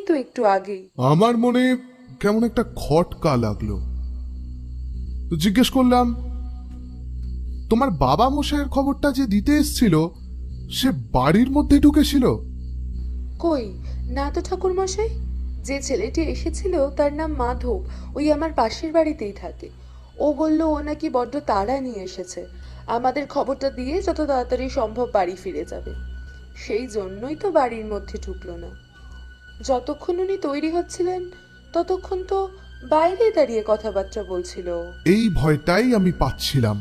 তো একটু আগেই। আমার মনে কেমন একটা খটকা লাগলো। জিজ্ঞেস করলাম, তোমার বাবা মশাইয়ের খবরটা যে দিতে এসছিল সে বাড়ির মধ্যে ঢুকেছিল? কই না তো ঠাকুরমশাই, যে ছেলেটি এসেছিল তার নাম মাধব, ওই আমার পাশের বাড়িতেই থাকে। ও বলল ও নাকি বড্ড তাড়া নিয়ে এসেছে, আমাদের খবরটা দিয়ে যত তাড়াতাড়ি সম্ভব বাড়ি ফিরে যাবে। সেই জন্যই তো বাড়ির মধ্যে ঢুকলো না। যতক্ষণ উনি তৈরি হচ্ছিলেন ততক্ষণ তো বাইরে দাঁড়িয়ে কথাবার্তা বলছিল। এই ভয়টাই আমি পাচ্ছিলাম,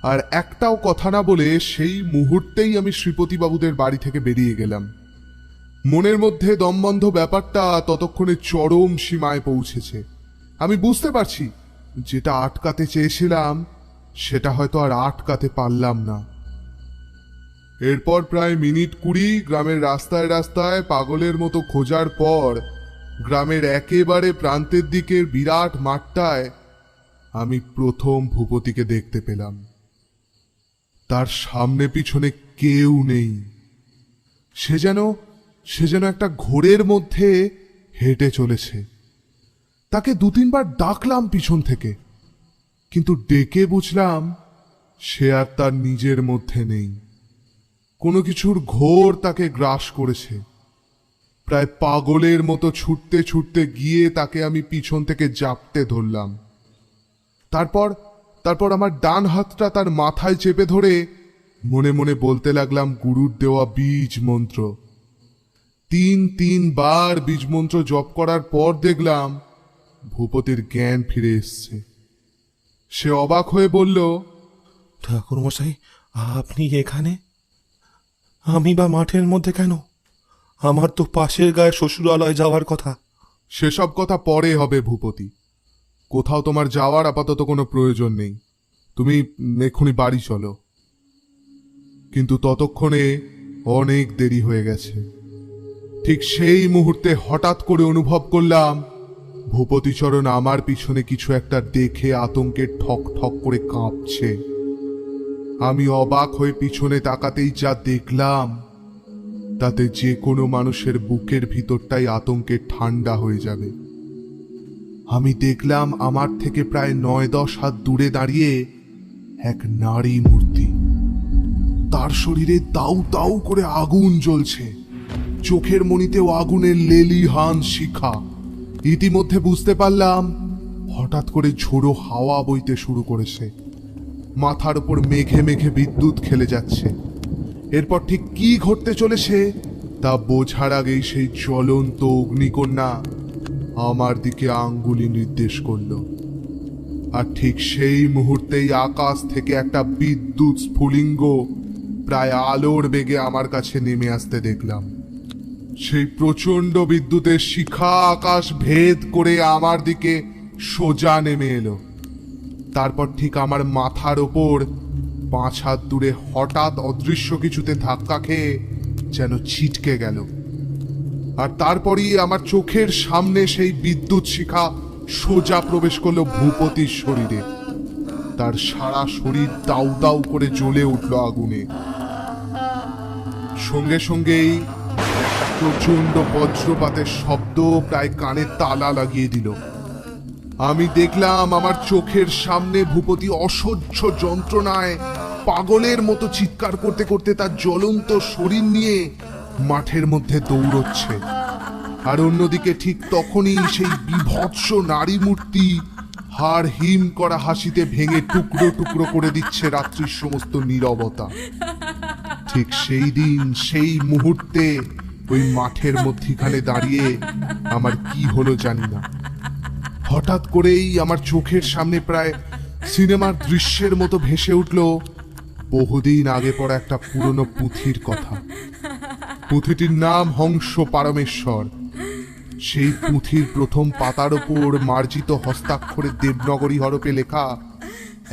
আর একটাও কথা না বলে সেই মুহূর্তেই আমি শ্রীপতিবাবুদের বাড়ি থেকে বেরিয়ে গেলাম। মনের মধ্যে দমবন্ধ ব্যাপারটা ততক্ষণে চরম সীমায় পৌঁছেছে। আমি বুঝতে পারছি যেটা আটকাতে চেয়েছিলাম সেটা হয়তো আর আটকাতে পারলাম না। এরপর প্রায় মিনিট 20 গ্রামের রাস্তায় রাস্তায় পাগলের মতো খোঁজার পর গ্রামের একেবারে প্রান্তের দিকের বিরাট মাঠটায় আমি প্রথম ভূপতিকে দেখতে পেলাম। তার সামনে পিছনে কেউ নেই। সে যেন একটা ঘোরের মধ্যে হেঁটে চলেছে। তাকে 2-3 বার ডাকলাম পিছন থেকে, কিন্তু ডেকে বুঝলাম সে আর তার নিজের মধ্যে নেই। কোনো কিছুর ঘোর তাকে গ্রাস করেছে। প্রায় পাগলের মতো ছুটতে ছুটতে গিয়ে তাকে আমি পিছন থেকে জাপটে ধরলাম। তারপর আমার ডান হাতটা তার মাথায় চেপে ধরে মনে মনে বলতে লাগলাম গুরুর দেওয়া বীজ মন্ত্র। 3 বার বীজ মন্ত্র জপ করার পর দেখলাম ভূপতির জ্ঞান ফিরে এসছে। সে অবাক হয়ে বলল, ঠাকুরমশাই, আপনি এখানে? আমি বা মাঠের মধ্যে কেন? আমার তো পাশের গায়ে শ্বশুরালয় যাওয়ার কথা। সেসব কথা পরে হবে ভূপতি। কোথাও তোমার যাওয়ার আপাতত কোনো প্রয়োজন নেই, তুমি এক্ষুনি বাড়ি চলো। কিন্তু ততক্ষণে অনেক দেরি হয়ে গেছে। ঠিক সেই মুহূর্তে হঠাৎ করে অনুভব করলাম ভূপতিচরণ আমার পিছনে কিছু একটা দেখে আতঙ্কে ঠক ঠক করে কাঁপছে। আমি অবাক হয়ে পিছনে তাকাতেই যা দেখলাম তাতে যে কোনো মানুষের বুকের ভিতরটাই আতঙ্কে ঠান্ডা হয়ে যাবে। আমি দেখলাম আমার থেকে প্রায় 9-10 হাত দূরে দাঁড়িয়ে এক নারী মূর্তি। তার শরীরে দাউ দাউ করে আগুন জ্বলছে, চোখের মণিতেও আগুনের লেলিহান শিখা। ইতিমধ্যে বুঝতে পারলাম হঠাৎ করে ঝোড়ো হাওয়া বইতে শুরু করেছে, মাথার উপর মেঘে মেঘে বিদ্যুৎ খেলে যাচ্ছে। এরপর ঠিক কি ঘটতে চলেছে তা বোঝার আগেই সেই জ্বলন্ত অগ্নিকন্যা আমার দিকে আঙ্গুলি নির্দেশ করলো। আর ঠিক সেই মুহূর্তেই আকাশ থেকে একটা বিদ্যুৎ স্ফুলিঙ্গ প্রায় আলোর বেগে আমার কাছে নেমে আসতে দেখলাম। সেই প্রচন্ড বিদ্যুতের শিখা আকাশ ভেদ করে আমার দিকে সোজা নেমে এলো। তারপর ঠিক আমার মাথার ওপর 5 হাত দূরে হঠাৎ অদৃশ্য কিছুতে ধাক্কা খেয়ে যেন ছিটকে গেল। আর তারপরই আমার চোখের সামনে সেই বিদ্যুৎ শিখা সোজা প্রবেশ করলো ভূপতির শরীরে। তার সারা শরীর দাউ দাউ করে জ্বলে উঠল আগুনে। সঙ্গে সঙ্গেই প্রচন্ড বজ্রপাতের শব্দ প্রায় কানে তালা লাগিয়ে দিল। আমি দেখলাম আমার চোখের সামনে ভূপতি অসহ্য যন্ত্রণায় পাগলের মতো চিৎকার করতে করতে তার জ্বলন্ত শরীর নিয়ে মাঠের মধ্যে দৌড়চ্ছে। আর অন্যদিকে ঠিক তখনই সেই বিভৎস নারী মূর্তি হাড় হিম করা হাসিতে ভেঙে টুকরো টুকরো করে দিচ্ছে রাত্রির সমস্ত নীরবতা। ঠিক সেই দিন সেই মুহূর্তে ওই মাঠের মধ্যিখানে দাঁড়িয়ে আমার কি হলো জানি না, হঠাৎ করেই আমার চোখের সামনে প্রায় সিনেমার দৃশ্যের মতো ভেসে উঠল বহুদিন আগে পড়া একটা পুরনো পুঁথির কথা। পুঁথিটির নাম হংস পারমেশ্বর। সেই পুঁথির প্রথম পাতার ওপর মার্জিত হস্তাক্ষরে দেবনগরী হরফে লেখা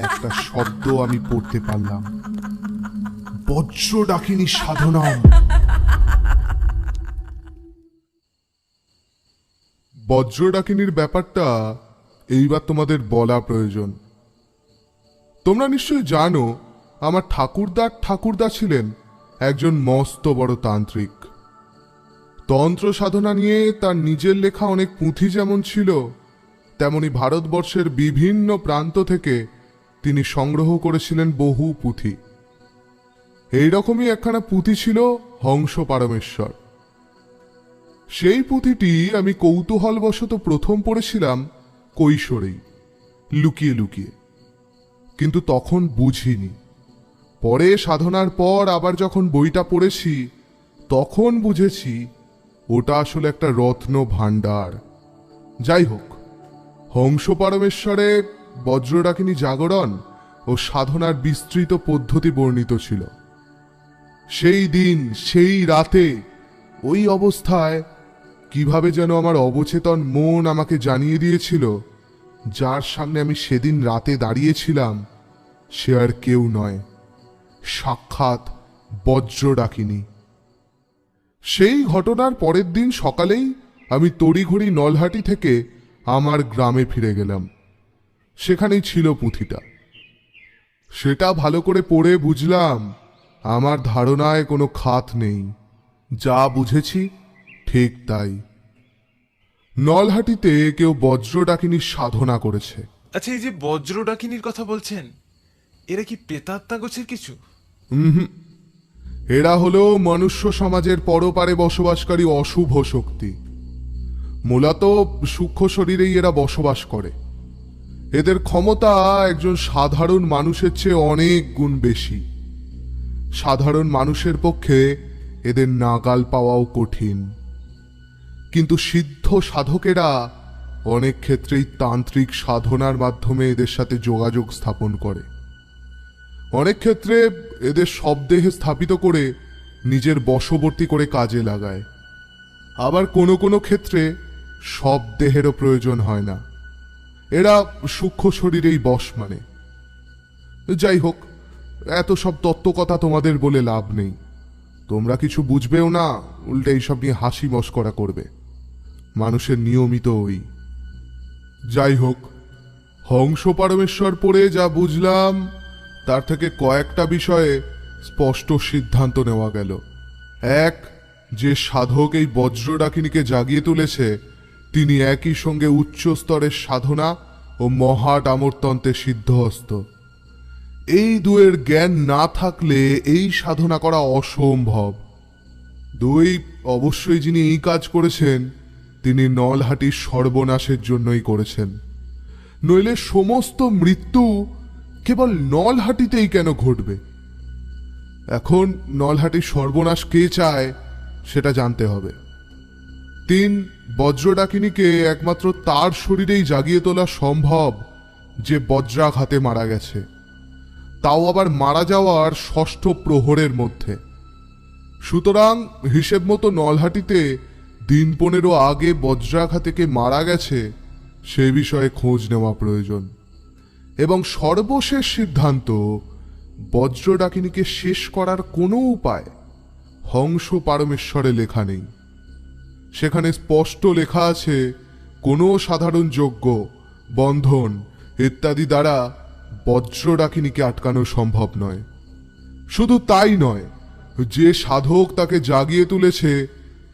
একটা শব্দ আমি পড়তে পারলাম, বজ্র ডাকিনী সাধনাম। বজ্র ডাকিনীর ব্যাপারটা এইবার তোমাদের বলা প্রয়োজন। তোমরা নিশ্চয়ই জানো আমার ঠাকুরদা ছিলেন একজন মস্ত বড় তান্ত্রিক। তন্ত্র সাধনা নিয়ে তার নিজের লেখা অনেক পুঁথি যেমন ছিল, তেমনি ভারতবর্ষের বিভিন্ন প্রান্ত থেকে তিনি সংগ্রহ করেছিলেন বহু পুঁথি। এইরকমই একখানা পুঁথি ছিল হংস পারমেশ্বর। সেই পুঁথিটি আমি কৌতূহলবশত প্রথম পড়েছিলাম কৈশোরেই, লুকিয়ে লুকিয়ে, কিন্তু তখন বুঝিনি। পরে সাধনার পর আবার যখন বইটা পড়েছি তখন বুঝেছি ওটা আসলে একটা রত্ন ভাণ্ডার। যাই হোক, হংস পারমেশ্বরে বজ্রডাকিনী জাগরণ ও সাধনার বিস্তৃত পদ্ধতি বর্ণিত ছিল। সেই দিন সেই রাতে ওই অবস্থায় কিভাবে যেন আমার অবচেতন মন আমাকে জানিয়ে দিয়েছিল যার সামনে আমি সেদিন রাতে দাঁড়িয়েছিলাম সে আর কেউ নয়, সাক্ষাৎ বজ্র ডাকিনী। সেই ঘটনার পরের দিন সকালেই আমি তড়িঘড়ি নলহাটি থেকে আমার গ্রামে ফিরে গেলাম। সেখানেই ছিল পুঁথিটা। সেটা ভালো করে পড়ে বুঝলাম আমার ধারণায় কোনো খাত নেই, যা বুঝেছি ঠিক তাই। নলহাটিতে কেউ বজ্র ডাকিনীর সাধনা করেছে। আচ্ছা, এই যে বজ্র ডাকিনীর কথা বলছেন, এরা কি প্রেতাত্মা গোছের কিছু? এরা হলো মনুষ্য সমাজের পরপারে বসবাসকারী অশুভ শক্তি। মূলত সূক্ষ্ম শরীরেই এরা বসবাস করে। এদের ক্ষমতা একজন সাধারণ মানুষের চেয়ে অনেক গুণ বেশি। সাধারণ মানুষের পক্ষে এদের নাগাল পাওয়াও কঠিন, কিন্তু সিদ্ধ সাধকেরা অনেক ক্ষেত্রেই তান্ত্রিক সাধনার মাধ্যমে এদের সাথে যোগাযোগ স্থাপন করে। অনেক ক্ষেত্রে এদের শবদেহে স্থাপিত করে নিজের বশবর্তী করে কাজে লাগায়। আবার কোনো কোনো ক্ষেত্রে সব দেহেরও প্রয়োজন হয় না, এরা সূক্ষ্ম শরীরেই বশ মানে। যাই হোক, এত সব তত্ত্বকথা তোমাদের বলে লাভ নেই, তোমরা কিছু বুঝবেও না, উল্টে এইসব নিয়ে হাসি মশকরা করবে। মানুষের নিয়মিত ওই। যাই হোক, হংস পারমেশ্বর পড়ে যা বুঝলাম তার থেকে কয়েকটা বিষয়ে স্পষ্ট সিদ্ধান্ত নেওয়া গেল। এক, যে সাধক এই বজ্র ডাকিনীকে জাগিয়ে তুলেছে তিনি একই সঙ্গে উচ্চ স্তরের সাধনা ও মহা ডামরতন্ত্রে সিদ্ধহস্ত। এই দুয়ের জ্ঞান না থাকলে এই সাধনা করা অসম্ভব। দুই, অবশ্যই যিনি এই কাজ করেছেন তিনি নলহাটির সর্বনাশের জন্যই করেছেন, নইলে সমস্ত মৃত্যু কেবল নলহাটিতেই কেন ঘটবে? এখন নলহাটির সর্বনাশ কে চায় সেটা জানতে হবে। তিন, বজ্র ডাকিনীকে একমাত্র তার শরীরেই জাগিয়ে তোলা সম্ভব যে বজ্রাঘাতে মারা গেছে, তাও আবার মারা যাওয়ার ষষ্ঠ প্রহরের মধ্যে। সুতরাং হিসেব মতো নলহাটিতে দিন 15 আগে বজ্রাঘাতে কে মারা গেছে সে বিষয়ে খোঁজ নেওয়া প্রয়োজন। এবং সর্বশেষ সিদ্ধান্ত, বজ্র ডাকিনীকে শেষ করার কোনো উপায় হংস পারমেশ্বরে লেখা নেই। সেখানে স্পষ্ট লেখা আছে কোনো সাধারণ যজ্ঞ, বন্ধন ইত্যাদি দ্বারা বজ্র ডাকিনীকে আটকানো সম্ভব নয়। শুধু তাই নয়, যে সাধক তাকে জাগিয়ে তুলেছে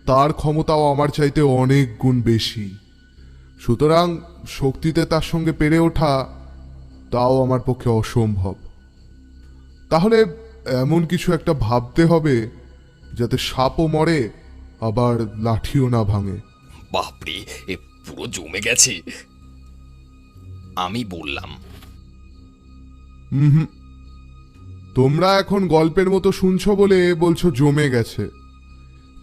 তার ক্ষমতাও আমার চাইতে অনেক গুণ বেশি। সুতরাং শক্তিতে তার সঙ্গে পেরে ওঠা তাও আমার পক্ষে অসম্ভব। তাহলে এমন কিছু একটা ভাবতে হবে যাতে সাপও মরে আবার লাঠিও না ভাঙে। বাপরে, এ পুরো জমে গেছে। আমি বললাম, তোমরা এখন গল্পের মতো শুনছো বলে বলছো জমে গেছে,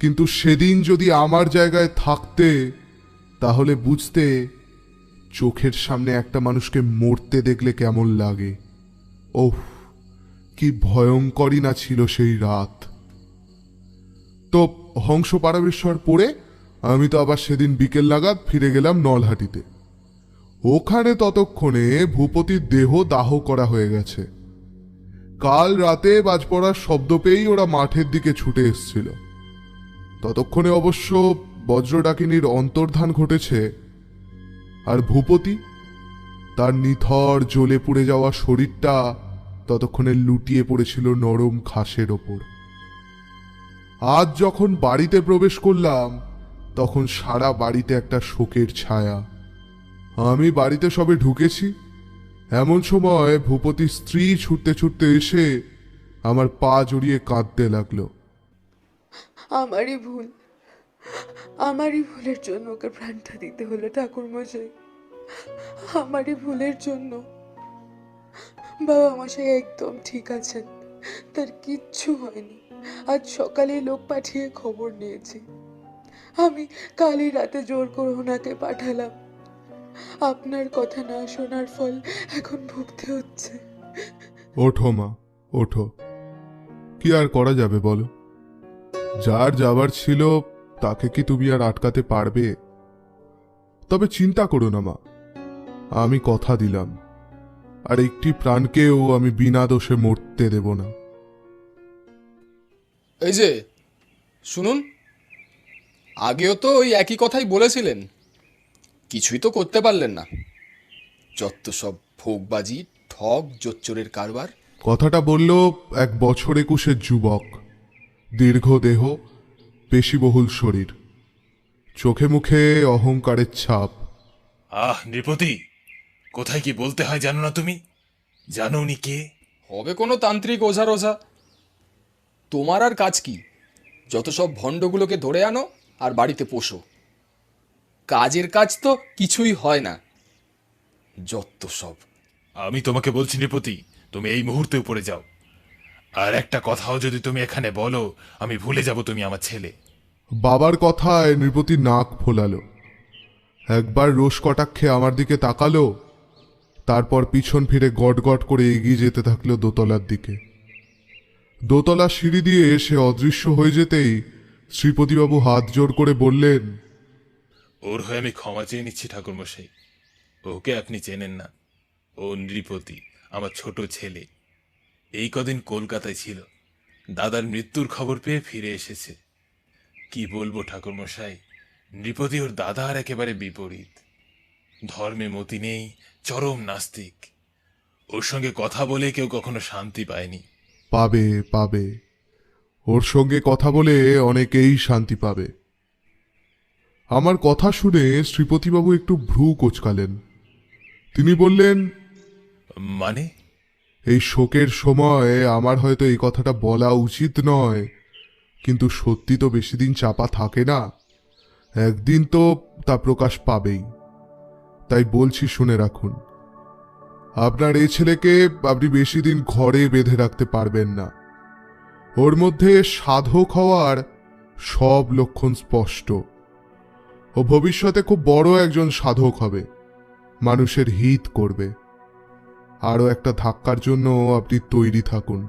কিন্তু সেদিন যদি আমার জায়গায় থাকতে তাহলে বুঝতে চোখের সামনে একটা মানুষকে মরতে দেখলে কেমন লাগে। ওহ, কি ভয়ঙ্করই না ছিল সেই রাত। তো হংস পারমেশ্বর পড়ে আমি তো আবার সেদিন বিকেল নাগাদ ফিরে গেলাম নলহাটিতে। ওখানে ততক্ষণে ভূপতির দেহ দাহ করা হয়ে গেছে। কাল রাতে বাজ পড়ার শব্দ পেয়েই ওরা মাঠের দিকে ছুটে এসছিল। ততক্ষণে অবশ্য বজ্র ডাকিনীর অন্তর্ধান ঘটেছে, আর ভূপতি তার নিথর জ্বলে পুড়ে যাওয়া শরীরটা ততক্ষণে লুটিয়ে পড়েছিল নরম ঘাসের ওপর। আজ যখন বাড়িতে প্রবেশ করলাম তখন সারা বাড়িতে একটা শোকের ছায়া। আমি বাড়িতে সবে ঢুকেছি, এমন সময় ভূপতির স্ত্রী ছুটতে ছুটতে এসে আমার পা জড়িয়ে কাঁদতে লাগলো। আমারই ভুলের জন্য ওকে প্রাণটা দিতে হলো ঠাকুর মশাই, আমারই ভুলের জন্য। বাবা মশাই একদম ঠিক আছেন, তার কিচ্ছু হয়নি। আজ সকালে লোক পাঠিয়ে খবর নিয়েছি। আমি কালই রাতে জোর করে ওনাকে পাঠালাম। আপনার কথা না শোনার ফল এখন ভুগতে হচ্ছে। ওঠো মা, ওঠো। কি আর করা যাবে বলো? যার যাবার ছিল তাকে কি তুমি আর আটকাতে পারবে? তবে চিন্তা করো না মা, আমি কথা দিলাম আর একটি প্রাণকেও আমি বিনা দোষে মরতে দেব না। এই যে শুনুন, আগেও তো ওই একই কথাই বলেছিলেন, কিছুই তো করতে পারলেন না। যত সব ভোগবাজি, ঠক, জোচ্চোরের কারবার। কথাটা বলল 1 বছর 21-এর যুবক, দীর্ঘ দেহ, পেশিবহুল শরীর, চোখে মুখে অহংকারের ছাপ। নৃপতি, কোথায় কি বলতে হয় জানো না তুমি? জানো উনি কে? হবে কোনো তান্ত্রিক ওঝা রোঝা। তোমার আর কাজ কি? যত সব ভণ্ডগুলোকে ধরে আনো আর বাড়িতে পোষো। কাজের কাজ তো কিছুই হয় না, যত সব। আমি তোমাকে বলছি নৃপতি, তুমি এই মুহূর্তে উপরে যাও। আর একটা কথাও যদি তুমি এখানে বলো, আমি ভুলে যাব তুমি আমার ছেলে। বাবার কথায় নৃপতি নাক ফোলালো। একবার রোষ কটাক্ষে আমার দিকে তাকালো, তারপর পিছন ফিরে গট করে এগিয়ে যেতে থাকলো দোতলার দিকে। দোতলা সিঁড়ি দিয়ে সে অদৃশ্য হয়ে যেতেই শ্রীপতিবাবু হাত জোর করে বললেন, ওর হয়ে আমি ক্ষমা চেয়ে নিচ্ছি ঠাকুরমশাই। ওকে আপনি চেনেন না, ও নৃপতি, আমার ছোট ছেলে। এই কদিন কলকাতায় ছিল, দাদার মৃত্যুর খবর পেয়ে ফিরে এসেছে। কি বলবো ঠাকুরমশাই, নৃপতি ওর দাদার একেবারে বিপরীত। ধর্মে মতি নেই, চরম নাস্তিক। ওর সঙ্গে কথা বলে কেউ কখনো শান্তি পায়নি। পাবে পাবে, ওর সঙ্গে কথা বলে অনেকেই শান্তি পাবে। আমার কথা শুনে শ্রীপতিবাবু একটু ভ্রু কোঁচকালেন। তিনি বললেন, মানে? এই শোকের সময় আমার হয়তো এই কথাটা বলা উচিত নয়, কিন্তু সত্যি তো বেশি দিন চাপা থাকে না, একদিন তো তা প্রকাশ পাবেই। তাই বলছি, শুনে রাখুন। আপনার এই ছেলেকে আপনি বেশি দিন ঘরে বেঁধে রাখতে পারবেন না। ওর মধ্যে সাধক হওয়ার সব লক্ষণ স্পষ্ট। ও ভবিষ্যতে খুব বড় একজন সাধক হবে, মানুষের হিত করবে। আরও একটা ধাক্কার জন্য আপনি তৈরি থাকুন।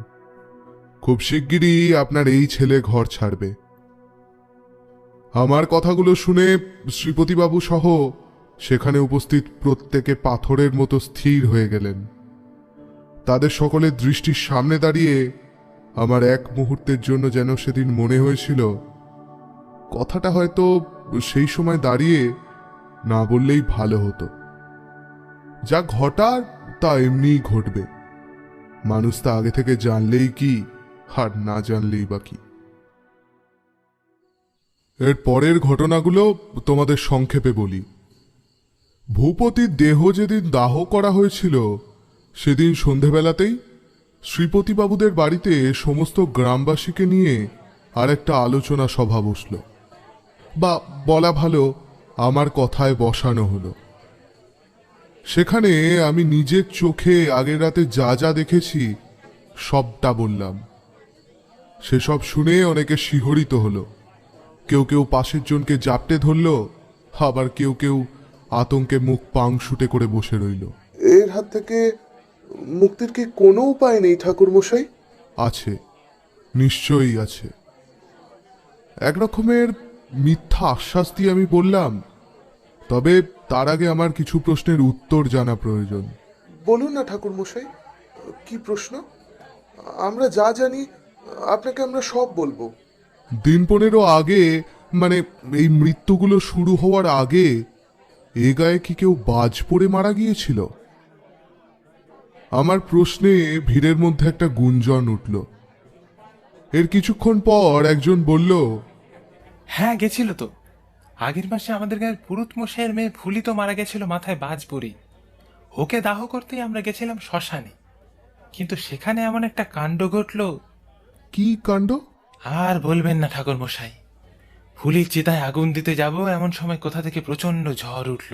খুব শিগগিরই আপনার এই ছেলে ঘর ছাড়বে। আমার কথাগুলো শুনে শ্রীপতিবাবু সহ সেখানে উপস্থিত প্রত্যেকে পাথরের মতো স্থির হয়ে গেলেন। তাদের সকলের দৃষ্টির সামনে দাঁড়িয়ে আমার এক মুহূর্তের জন্য যেন সেদিন মনে হয়েছিল কথাটা হয়তো সেই সময় দাঁড়িয়ে না বললেই ভালো হতো। যা ঘটার তা এমনিই ঘটবে, মানুষ তা আগে থেকে জানলেই কি আর না জানলেই বা কি। এর পরের ঘটনাগুলো তোমাদের সংক্ষেপে বলি। ভূপতির দেহ যেদিন দাহ করা হয়েছিল সেদিন সন্ধেবেলাতেই শ্রীপতিবাবুদের বাড়িতে সমস্ত গ্রামবাসীকে নিয়ে আর একটা আলোচনা সভা বসল, বা বলা ভালো আমার কথায় বসানো হলো। সেখানে আমি নিজের চোখে আগের রাতে যা যা দেখেছি সবটা বললাম। সেসব শুনে অনেকে শিহরিত হলো। কেউ কেউ পাশের জনকে জাপটে ধরল, আবার কেউ কেউ আতঙ্কে মুখ পাংশুটে করে বসে রইল। এর হাত থেকে মুক্তির কি কোনো উপায় নেই ঠাকুরমশাই? আছে, নিশ্চয়ই আছে। এক রকমের মিথ্যা আশ্বাস দিয়ে আমি বললাম, তবে তার আগে আমার কিছু প্রশ্নের উত্তর জানা প্রয়োজন। বলুন না ঠাকুরমশাই, কি প্রশ্ন? আমরা যা জানি আপনাকে আমরা সব বলবো। দিন 15 আগে, মানে এই মৃত্যুগুলো শুরু হওয়ার আগে, এ গায়ে কি কেউ বাজ পড়ে মারা গিয়েছিল? আমার প্রশ্নে ভিড়ের মধ্যে একটা গুঞ্জন উঠল। এর কিছুক্ষণ পর একজন বলল, হ্যাঁ, গেছিল তো। আগের মাসে আমাদের গায়ের পুরুত মশাইয়ের মেয়ে ফুলি তো মারা গেছিল মাথায় বাজ পড়ে। ওকে দাহ করতেই আমরা গেছিলাম শ্মশানে, কিন্তু সেখানে এমন একটা কাণ্ড ঘটল। কি কাণ্ড? আর বলবেন না ঠাকুর মশাই। ফুলির চিতায় আগুন দিতে যাব এমন সময় কোথা থেকে প্রচন্ড ঝড় উঠল,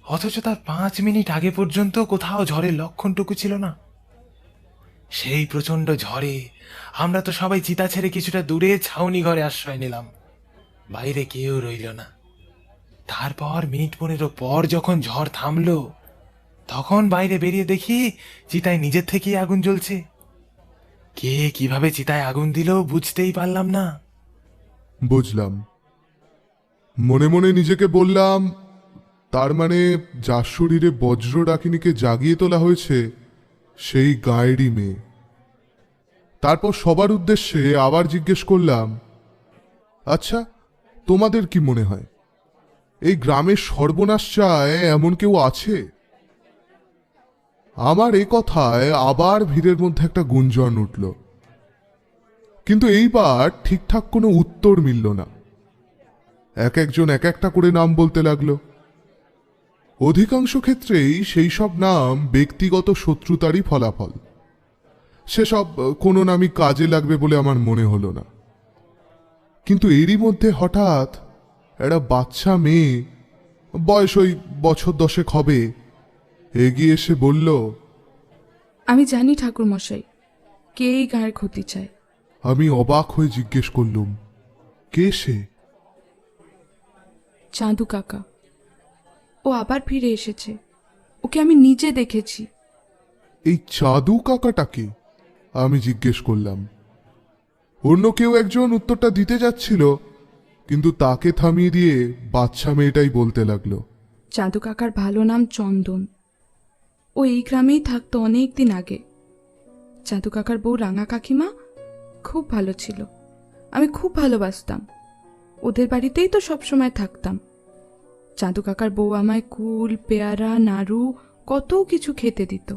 অথচ তার 5 মিনিট আগে পর্যন্ত কোথাও ঝড়ের লক্ষণটুকু ছিল না। সেই প্রচন্ড ঝড়ে আমরা তো সবাই চিতা ছেড়ে কিছুটা দূরে ছাউনি ঘরে আশ্রয় নিলাম, বাইরে কেউ রইল না। তারপর মিনিট 15 পর যখন ঝড় থামলো, তখন বাইরে বেরিয়ে দেখি চিতায় নিজের থেকেই আগুন জ্বলছে। কে কিভাবে চিতায় আগুন দিল বুঝতেই পারলাম না। বুঝলাম। মনে মনে নিজেকে বললাম, তার মানে যার শরীরে বজ্র ডাকিনীকে জাগিয়ে তোলা হয়েছে সেই গায়েরই মেয়ে। তারপর সবার উদ্দেশ্যে আবার জিজ্ঞেস করলাম, আচ্ছা, তোমাদের কি মনে হয় এই গ্রামের সর্বনাশ চায় এমন কেউ আছে? আমার এ কথায় আবার ভিড়ের মধ্যে একটা গুঞ্জন উঠল, কিন্তু এইবার ঠিকঠাক কোনো উত্তর মিলল না। এক একজন এক একটা করে নাম বলতে লাগলো। অধিকাংশ ক্ষেত্রেই সেই সব নাম ব্যক্তিগত শত্রুতারই ফলাফল। সেসব কোনো নামই কাজে লাগবে বলে আমার মনে হলো না। কিন্তু এরই মধ্যে হঠাৎ একটা বাচ্চা মেয়ে, বয়স ওই বছর 10 হবে, এগিয়ে এসে বলল, আমি জানি ঠাকুরমশাই, কে এই গায়ের ক্ষতি চায়। আমি অবাক হয়ে জিজ্ঞেস করলুম, কে সে? চাঁদু কাকা। ও আবার ফিরে এসেছে, ওকে আমি নিজে দেখেছি। এই চাঁদু কাকাটাকে আমি জিজ্ঞেস করলাম। অন্য কেউ একজন উত্তরটা দিতে যাচ্ছিল, কিন্তু তাকে থামিয়ে দিয়ে বাচ্চা মেয়েটাই বলতে লাগলো। চাঁদু কাকার ভালো নাম চন্দন। ও এই গ্রামেই থাকতো অনেক দিন আগে। চাঁদু কাকার বউ রাঙা কাকিমা খুব ভালো ছিল, আমি খুব ভালোবাসতাম। ওদের বাড়িতেই তো সবসময় থাকতাম। চাঁদু কাকার বউ আমায় কুল, পেয়ারা, নাড়ু কত কিছু খেতে দিত।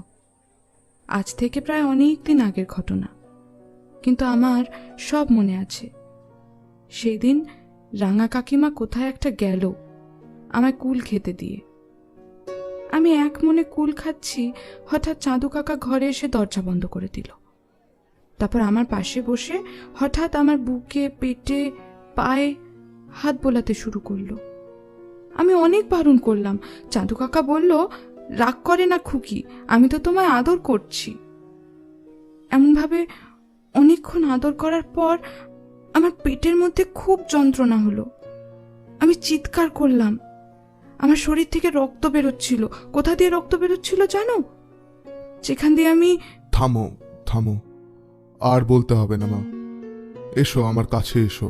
আজ থেকে প্রায় অনেক দিন আগের ঘটনা, কিন্তু আমার সব মনে আছে। সেই দিন রাঙা কাকিমা কোথায় একটা গেল আমায় কুল খেতে দিয়ে। আমি এক মনে কুল খাচ্ছি, হঠাৎ চাঁদু কাকা ঘরে এসে দরজা বন্ধ করে দিল। তারপর আমার পাশে বসে হঠাৎ আমার বুকে, পেটে, পায়ে হাত বোলাতে শুরু করলো। আমি অনেক বারণ করলাম। চাঁদু কাকা বলল, রাগ করে না খুকি, আমি তো তোমায় আদর করছি। এমনভাবে অনেকক্ষণ আদর করার পর আমার পেটের মধ্যে খুব যন্ত্রণা হলো। আমি চিৎকার করলাম। আমার শরীর থেকে রক্ত বেরোচ্ছিল। কোথা দিয়ে রক্ত বেরোচ্ছিল জানো? যেখান দিয়ে আমি... থামো থামো, আর বলতে হবে না মা, এসো আমার কাছে এসো।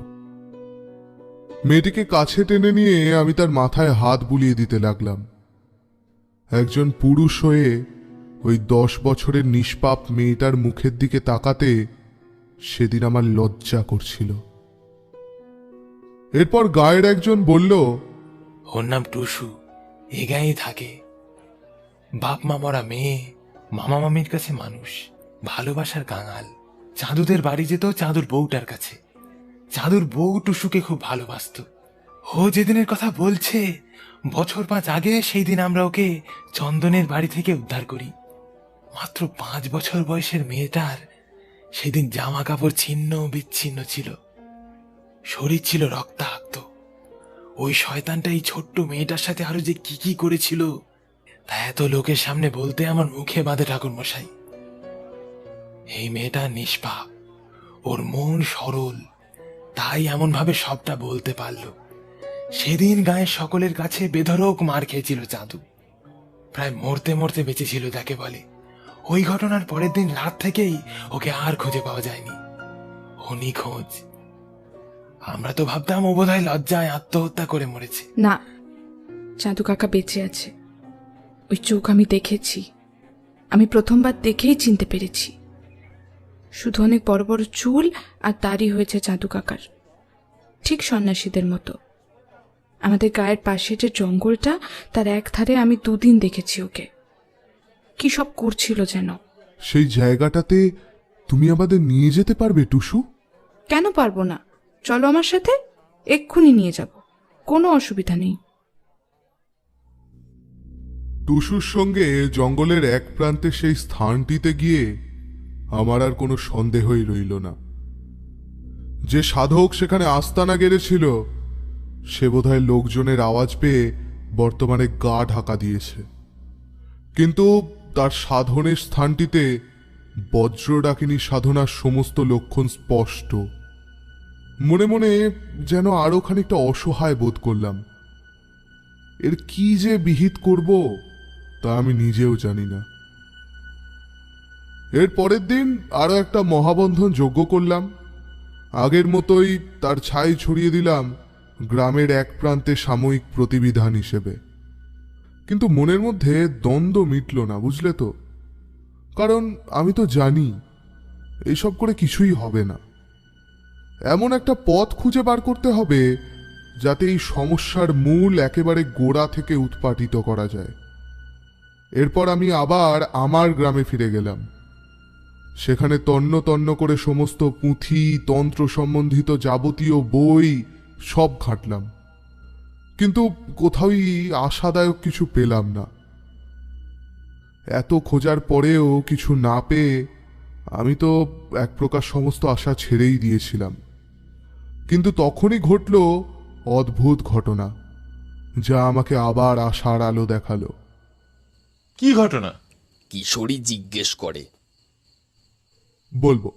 মেয়েটিকে কাছে টেনে নিয়ে আমি তার মাথায় হাত বুলিয়ে দিতে লাগলাম। একজন পুরুষ হয়ে ওই 10 বছরের নিষ্পাপ মেয়েটার মুখের দিকে তাকাতে সেদিন আমার লজ্জা করছিল। এরপর গায়ের একজন বলল, ওর নাম টুসু, এ গায়েই থাকে। বাপ মা মরা মেয়ে, মামা মামির কাছে মানুষ, ভালোবাসার কাঙাল। চাঁদুদের বাড়ি যেত চাঁদুর বউটার কাছে। চাঁদুর বউ টুসুকে খুব ভালোবাসত। ও যেদিনের কথা বলছে, বছর 5 আগে সেই দিন আমরা ওকে চন্দনের বাড়ি থেকে উদ্ধার করি। মাত্র 5 বছর বয়সের মেয়েটার সেদিন জামা কাপড় ছিন্ন বিচ্ছিন্ন ছিল, শরীর ছিল রক্তাক্ত। ওই শয়তানটা এই ছোট্ট মেয়েটার সাথে আরো যে কি কি করেছিল তা এত লোকের সামনে বলতে আমার মুখে বাঁধে ঠাকুর মশাই। এই মেয়েটা নিষ্পাপ, ওর মন সরল, তাই এমন ভাবে সবটা বলতে পারল। সেদিন গায়ের সকলের কাছে বেধড়ক মার খেয়েছিল চাঁদু, প্রায় মরতে মরতে বেঁচেছিল যাকে বলে। ওই ঘটনার পরের দিন রাত থেকেই ওকে আর খুঁজে পাওয়া যায়নি, ও নিখোঁজ। আমরা তো ভাবতাম ও বোধহয় লজ্জায় আত্মহত্যা করে মরেছে। না, চাঁদু কাকা বেঁচে আছে। ওই চোখ আমি দেখেছি, আমি প্রথমবার দেখেই চিনতে পেরেছি। শুধু অনেক বড় বড় চুল আর দাড়ি হয়েছে চাঁদু কাকার, ঠিক সন্ন্যাসীদের মতো। আমাদের গায়ের পাশে যে জঙ্গলটা, তার এক ধারে আমি 2 দিন দেখেছি ওকে। কি সব করছিল যেন। সেই জায়গাটাতে তুমি আমাদের নিয়ে যেতে পারবে টুসু? কেন পারবো না, চলো আমার সাথে, এক্ষুনি নিয়ে যাব, কোনো অসুবিধা নেই। টুসুর সঙ্গে জঙ্গলের এক প্রান্তে সেই স্থানটিতে গিয়ে আমার আর কোনো সন্দেহই রইল না। যে সাধক সেখানে আস্তানা গেড়েছিল, সে বোধহয় লোকজনের আওয়াজ পেয়ে বর্তমানে গা ঢাকা দিয়েছে। কিন্তু তার সাধনের স্থানটিতে বজ্রডাকিনী সাধনার সমস্ত লক্ষণ স্পষ্ট। মনে মনে যেন আরো খানিকটা অসহায় বোধ করলাম। এর কি যে বিহিত করব তা আমি নিজেও জানি না। এর পরের দিন আরো একটা মহাবন্ধন যজ্ঞ করলাম। আগের মতোই তার ছাই ছড়িয়ে দিলাম গ্রামের এক প্রান্তে সাময়িক প্রতিবিধান হিসেবে। কিন্তু মনের মধ্যে দ্বন্দ্ব মিটল না, বুঝলে তো। কারণ আমি তো জানি এইসব করে কিছুই হবে না। এমন একটা পথ খুঁজে বার করতে হবে যাতে এই সমস্যার মূল একেবারে গোড়া থেকে উৎপাটিত করা যায়। এরপর আমি আবার আমার গ্রামে ফিরে গেলাম। সেখানে তন্ন তন্ন করে সমস্ত পুঁথি, তন্ত্র সম্বন্ধিত যাবতীয় বই সব ঘাঁটলাম, কিন্তু কোথাওই আশাদায়ক কিছু পেলাম না। এত খোঁজার পরেও কিছু না পেয়ে আমি তো এক প্রকার সমস্ত আশা ছেড়েই দিয়েছিলাম। কিন্তু তখনই ঘটল অদ্ভুত ঘটনা, যা আমাকে আবার আশার আলো দেখালো। কি ঘটনা? কিশোরী জিজ্ঞেস করে। বলবো,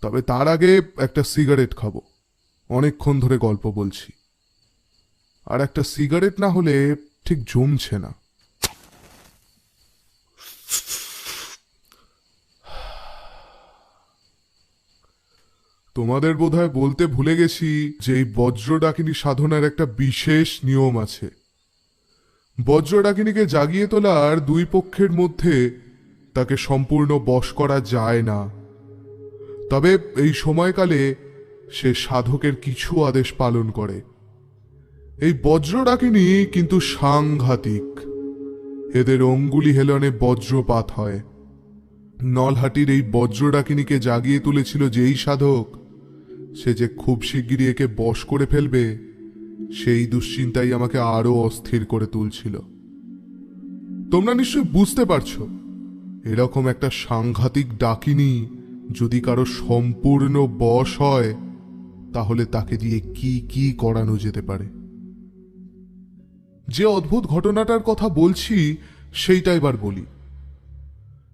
তবে তার আগে একটা সিগারেট খাবো। অনেকক্ষণ ধরে গল্প বলছি। আর একটা সিগারেট না হলে ঠিক জমছে না। তোমাদের বোধহয় বলতে ভুলে গেছি যে এই বজ্র ডাকিনী সাধনার একটা বিশেষ নিয়ম আছে। বজ্র ডাকিনীকে জাগিয়ে তোলার দুই পক্ষের মধ্যে তাকে সম্পূর্ণ বশ করা যায় না, তবে এই সময়কালে সে সাধকের কিছু আদেশ পালন করে। এই বজ্র ডাকিনী কিন্তু সাংঘাতিক। এদের অঙ্গুলি হেলনে বজ্রপাত হয়। নলহাটির এই বজ্র ডাকিনীকে জাগিয়ে তুলেছিল যেই সাধক, সে যে খুব শিগগিরই একে বশ করে ফেলবে, সেই দুশ্চিন্তাই আমাকে আরো অস্থির করে তুলছিল। তোমরা নিশ্চয় বুঝতে পারছো, এরকম একটা সাংঘাতিক ডাকিনী যদি কারো সম্পূর্ণ বশ হয়, তাহলে তাকে দিয়ে কি কি করানো যেতে পারে। যে অদ্ভুত ঘটনাটার কথা বলছি সেইটা এবার বলি।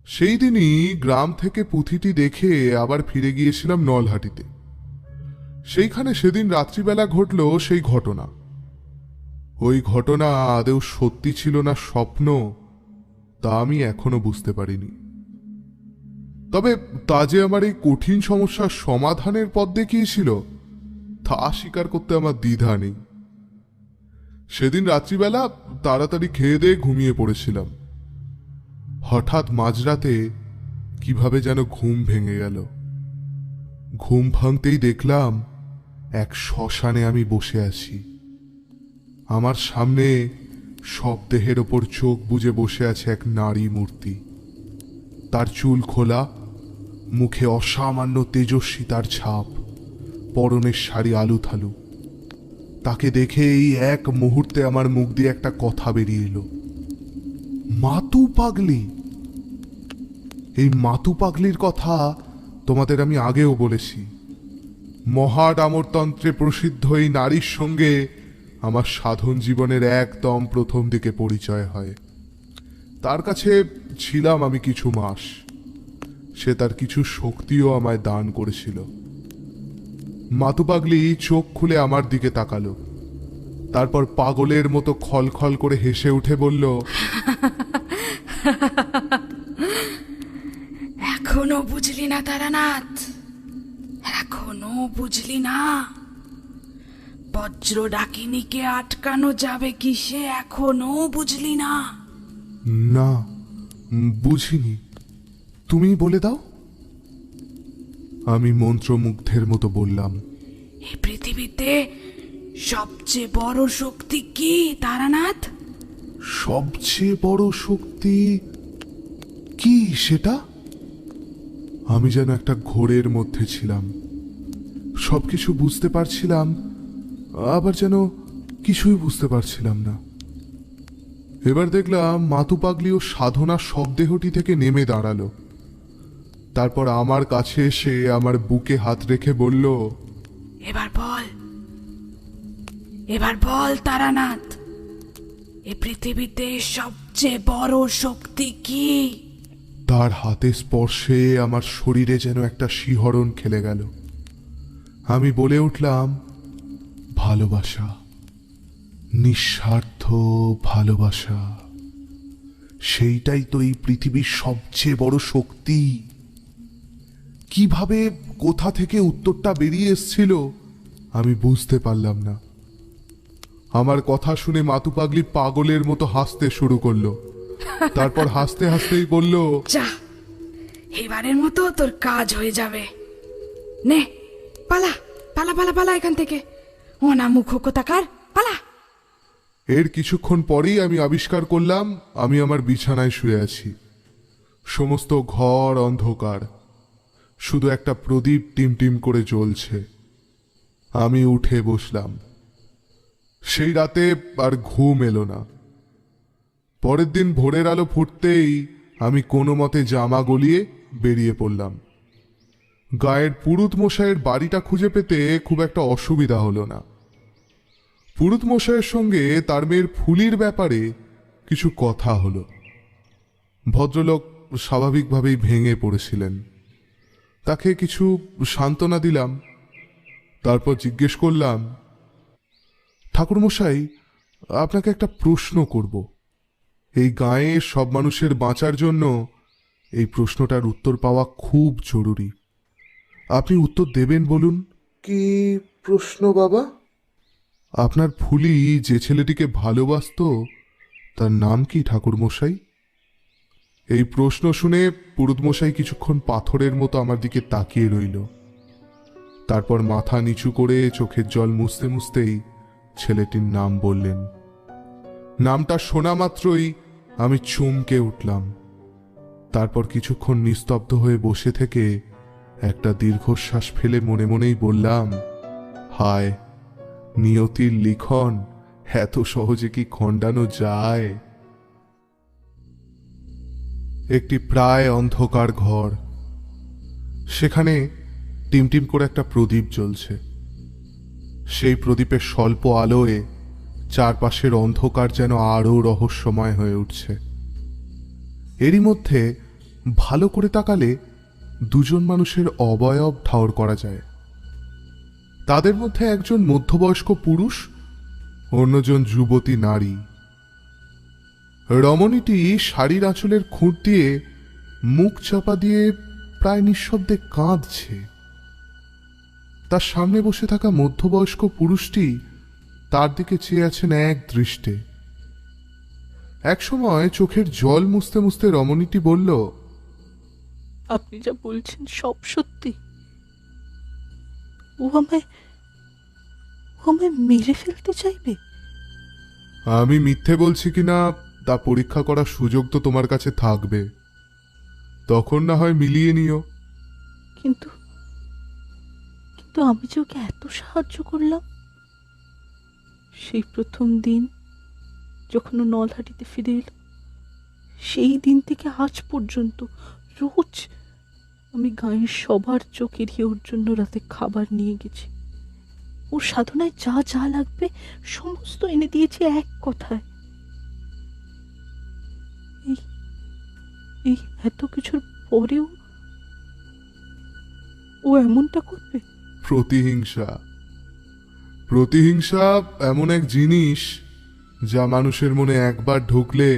সেই দিনই গ্রাম থেকে পুঁথিটি দেখে আবার ফিরে গিয়েছিলাম নলহাটিতে। সেইখানে সেদিন রাত্রিবেলা ঘটল সেই ঘটনা। ওই ঘটনা আদৌ সত্যি ছিল না স্বপ্ন, তা আমি এখনো বুঝতে পারিনি। তবে তা যে আমার এই কঠিন সমস্যার সমাধানের পথ দেখিয়েছিল, তা স্বীকার করতে আমার দ্বিধা নেই। সেদিন রাত্রিবেলা তাড়াতাড়ি খেয়ে দিয়ে ঘুমিয়ে পড়েছিলাম। হঠাৎ মাঝরাতে কিভাবে যেন ঘুম ভেঙে গেল। ঘুম ভাঙতেই দেখলাম এক শ্মশানে আমি বসে আছি। আমার সামনে সব দেহের ওপর চোখ বুজে বসে আছে এক নারী মূর্তি। তার চুল খোলা, মুখে অসামান্য তেজস্বী তার ছাপ, পরনের শাড়ি আলুথালু। তাকে দেখেই এক মুহূর্তে আমার মুখ দিয়ে একটা কথা বেরিয়ে এলো, মাতু পাগলি। এই মাতু পাগলির কথা তোমাদের আমি আগেও বলেছি। মহাডামরতন্ত্রে প্রসিদ্ধ এই নারীর সঙ্গে আমার সাধন জীবনের একদম প্রথম দিকে পরিচয় হয়। তার কাছে ছিলাম আমি কিছু মাস। সে তার কিছু শক্তিও আমায় দান করেছিল। মাতু পাগলি চোখ খুলে আমার দিকে তাকালো, তারপর পাগলের মতো খলখল করে হেসে উঠে বলল, এখনো বুঝলি না তারানাথ? এখনো বুঝলি না? বজ্র ডাকিনীকে আটকানো যাবে কিসে এখনো বুঝলি না? না, বুঝিনি, তুমি বলে দাও। আমি মন্ত্রমুগ্ধের মতো বললাম, এই পৃথিবীতে সবচেয়ে বড় শক্তি কি তারানাথ? সবচেয়ে বড় শক্তি কি সেটা? আমি যেন একটা ঘোরের মধ্যে ছিলাম। সবকিছু বুঝতে পারছিলাম, আবার যেন কিছুই বুঝতে পারছিলাম না। এবার দেখলাম মাতু পাগলি ও সাধনা শবদেহটি থেকে নেমে দাঁড়ালো। তারপর আমার কাছে এসে আমার বুকে হাত রেখে বলল, এবার বল, এবার বল তারানাথ, এই পৃথিবীতে সবচেয়ে বড় শক্তি কি? তার হাতে স্পর্শে আমার শরীরে যেন একটা শিহরণ খেলে গেল। আমি বলে উঠলাম, ভালোবাসা, নিঃস্বার্থ ভালোবাসা। সেইটাই তো এই পৃথিবীর সবচেয়ে বড় শক্তি। কিভাবে, কোথা থেকে উত্তরটা বেরিয়ে এসেছিল আমি বুঝতে পারলাম না। আমার কথা শুনে মাতু পাগলি পাগলের মতো হাসতে শুরু করলো। তারপর হাসতে হাসতেই বলল, যা, এবারের মতো তোর কাজ হয়ে যাবে। নে, পালা পালা পালা পালা এখান থেকে, অনামুখ কোথাকার, পালা। এর কিছুক্ষণ পরেই আমি আবিষ্কার করলাম আমি আমার বিছানায় শুয়ে আছি। সমস্ত ঘর অন্ধকার, শুধু একটা প্রদীপ টিমটিম করে জ্বলছে। আমি উঠে বসলাম। সেই রাতে আর ঘুম এলো না। পরের দিন ভোরের আলো ফুটতেই আমি কোনো মতে জামা গলিয়ে বেরিয়ে পড়লাম। গায়ের পুরুত মশাইয়ের বাড়িটা খুঁজে পেতে খুব একটা অসুবিধা হলো না। পুরুত মশাইয়ের সঙ্গে তার মেয়ের ফুলির ব্যাপারে কিছু কথা হলো। ভদ্রলোক স্বাভাবিকভাবেই ভেঙে পড়েছিলেন। তাকে কিছু সান্ত্বনা দিলাম। তারপর জিজ্ঞেস করলাম, ঠাকুরমশাই, আপনাকে একটা প্রশ্ন করব। এই গাঁয়ের সব মানুষের বাঁচার জন্য এই প্রশ্নটার উত্তর পাওয়া খুব জরুরি। আপনি উত্তর দেবেন বলুন। কি প্রশ্ন বাবা? আপনার ফুলি যে ছেলেটিকে ভালোবাসতো তার নাম কি ঠাকুরমশাই? এই প্রশ্ন শুনে পুরুতমশাই কিছুক্ষণ পাথরের মতো আমার দিকে তাকিয়ে রইল। তারপর মাথা নিচু করে চোখের জল মুছতে মুছতেই ছেলেটির নাম বললেন। নামটা শোনা মাত্রই আমি চমকে উঠলাম। তারপর কিছুক্ষণ নিস্তব্ধ হয়ে বসে থেকে একটা দীর্ঘশ্বাস ফেলে মনে মনেই বললাম, হায়, নিয়তির লিখন এত সহজে কি খণ্ডানো যায়? একটি প্রায় অন্ধকার ঘর, সেখানে টিমটিম করে একটা প্রদীপ জ্বলছে। সেই প্রদীপের স্বল্প আলোয় চারপাশের অন্ধকার যেন আরও রহস্যময় হয়ে উঠছে। এরই মধ্যে ভালো করে তাকালে দুজন মানুষের অবয়ব ঠাউর করা যায়। তাদের মধ্যে একজন মধ্যবয়স্ক পুরুষ, অন্যজন যুবতী নারী। রমণীটি শাড়ির আঁচলের খুঁট দিয়ে মুখ চাপা দিয়ে প্রায় নিঃশব্দে কাঁদছে। তার সামনে বসে থাকা মধ্যবয়স্ক পুরুষটি তার দিকে চেয়ে আছেন এক দৃষ্টে। একসময় চোখের জল মুছতে মুছতে রমণীটি বলল, আপনি যা বলছেন সব সত্যি? ও আমায় মেরে ফেলতে চাইবে? আমি মিথ্যে বলছি কিনা তা পরীক্ষা করার সুযোগ তো তোমার কাছে থাকবে, তখন না হয় মিলিয়ে নিও। কিন্তু আমি যে ওকে এত সাহায্য করলাম, সেই প্রথম দিন যখন ও নলহাটিতে ফিরে এলো, সেই দিন থেকে আজ পর্যন্ত রোজ আমি গাঁয়ের সবার চোখ এড়িয়ে ওর জন্য রাতে খাবার নিয়ে গেছি। ওর সাধনায় যা যা লাগবে সমস্ত এনে দিয়েছি এক কথায়। এই এত কিছুর পরেও ও এমনটা করবে? প্রতিহিংসা এমন এক জিনিস যা মানুষের মনে একবার ঢুকলে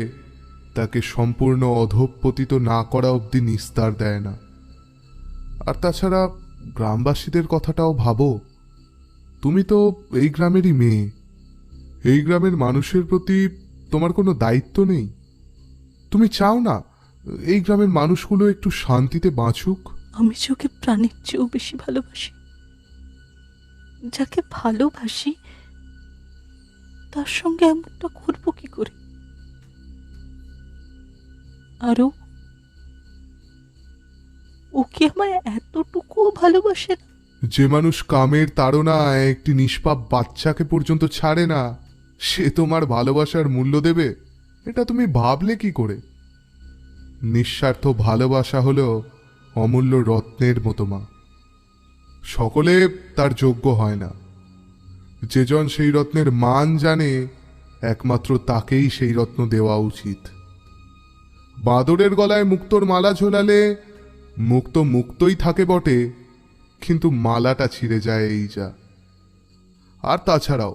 তাকে সম্পূর্ণ অধঃপতিত না করা অবধি নিস্তার দেয় না। আর তাছাড়া গ্রামবাসীদের কথাটাও ভাবো। তুমি তো এই গ্রামেরই মেয়ে, এই গ্রামের মানুষের প্রতি তোমার কোনো দায়িত্ব নেই? তুমি চাও না এই গ্রামের মানুষগুলো একটু শান্তিতে বাঁচুক? আমি যে ওকে প্রাণের চেয়েও বেশি ভালোবাসি। যাকে ভালোবাসি তার সঙ্গে এমনটা করবো কি করে? আরও ওকে আমায় এতটুকুও ভালোবাসে না? যে মানুষ কামের তাড়নায় একটি নিষ্পাপ বাচ্চাকে পর্যন্ত ছাড়ে না, সে তোমার ভালোবাসার মূল্য দেবে এটা তুমি ভাবলে কি করে? নিঃস্বার্থ ভালোবাসা হলো অমূল্য রত্নের মতো মা। সকলে তার যোগ্য হয় না। যেজন সেই রত্নের মান জানে, একমাত্র তাকেই সেই রত্ন দেওয়া উচিত। বাঁদরের গলায় মুক্তোর মালা ঝোলালে মুক্ত মুক্তই থাকে বটে, কিন্তু মালাটা ছিঁড়ে যায় এই যা। আর তাছাড়াও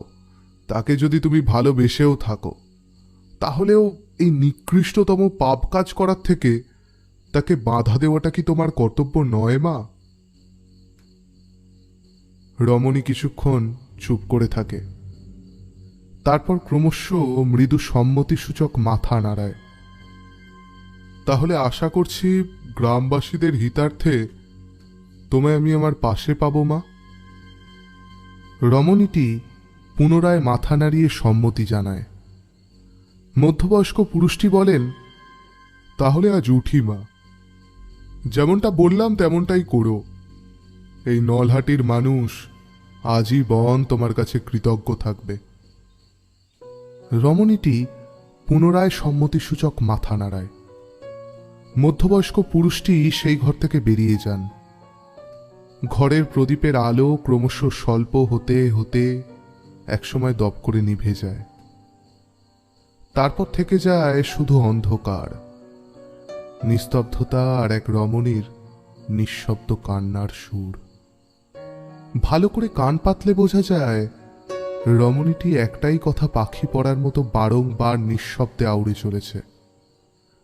তাকে যদি তুমি ভালোবেসেও থাকো, তাহলেও এই নিকৃষ্টতম পাপ কাজ করার থেকে তাকে বাধা দেওয়াটা কি তোমার কর্তব্য নয় মা? রমণী কিছুক্ষণ চুপ করে থাকে, তারপর ক্রমশ মৃদু সম্মতিসূচক মাথা নাড়ায়। তাহলে আশা করছি গ্রামবাসীদের হিতার্থে তোমায় আমি আমার পাশে পাবো মা। রমণীটি পুনরায় মাথা নাড়িয়ে সম্মতি জানায়। মধ্যবয়স্ক পুরুষটি বলেন, তাহলে আজ উঠি মা, যেমনটা বললাম তেমনটাই করো। এই নলহাটির মানুষ আজীবন তোমার কাছে কৃতজ্ঞ থাকবে। রমণীটি পুনরায় সম্মতিসূচক মাথা নাড়ায়। মধ্যবয়স্ক পুরুষটি সেই ঘর থেকে বেরিয়ে যান। ঘরের প্রদীপের আলো ক্রমশ স্বল্প হতে হতে একসময় দপ করে নিভে যায়। তারপর থেকে যায় শুধু অন্ধকার, নিস্তব্ধতা আর এক রমণীর নিঃশব্দ কান্নার সুর। ভালো করে কান পাতলে বোঝা যায় রমণীটি একটাই কথা পাখি পড়ার মতো বারংবার নিঃশব্দে আউড়ে চলেছে,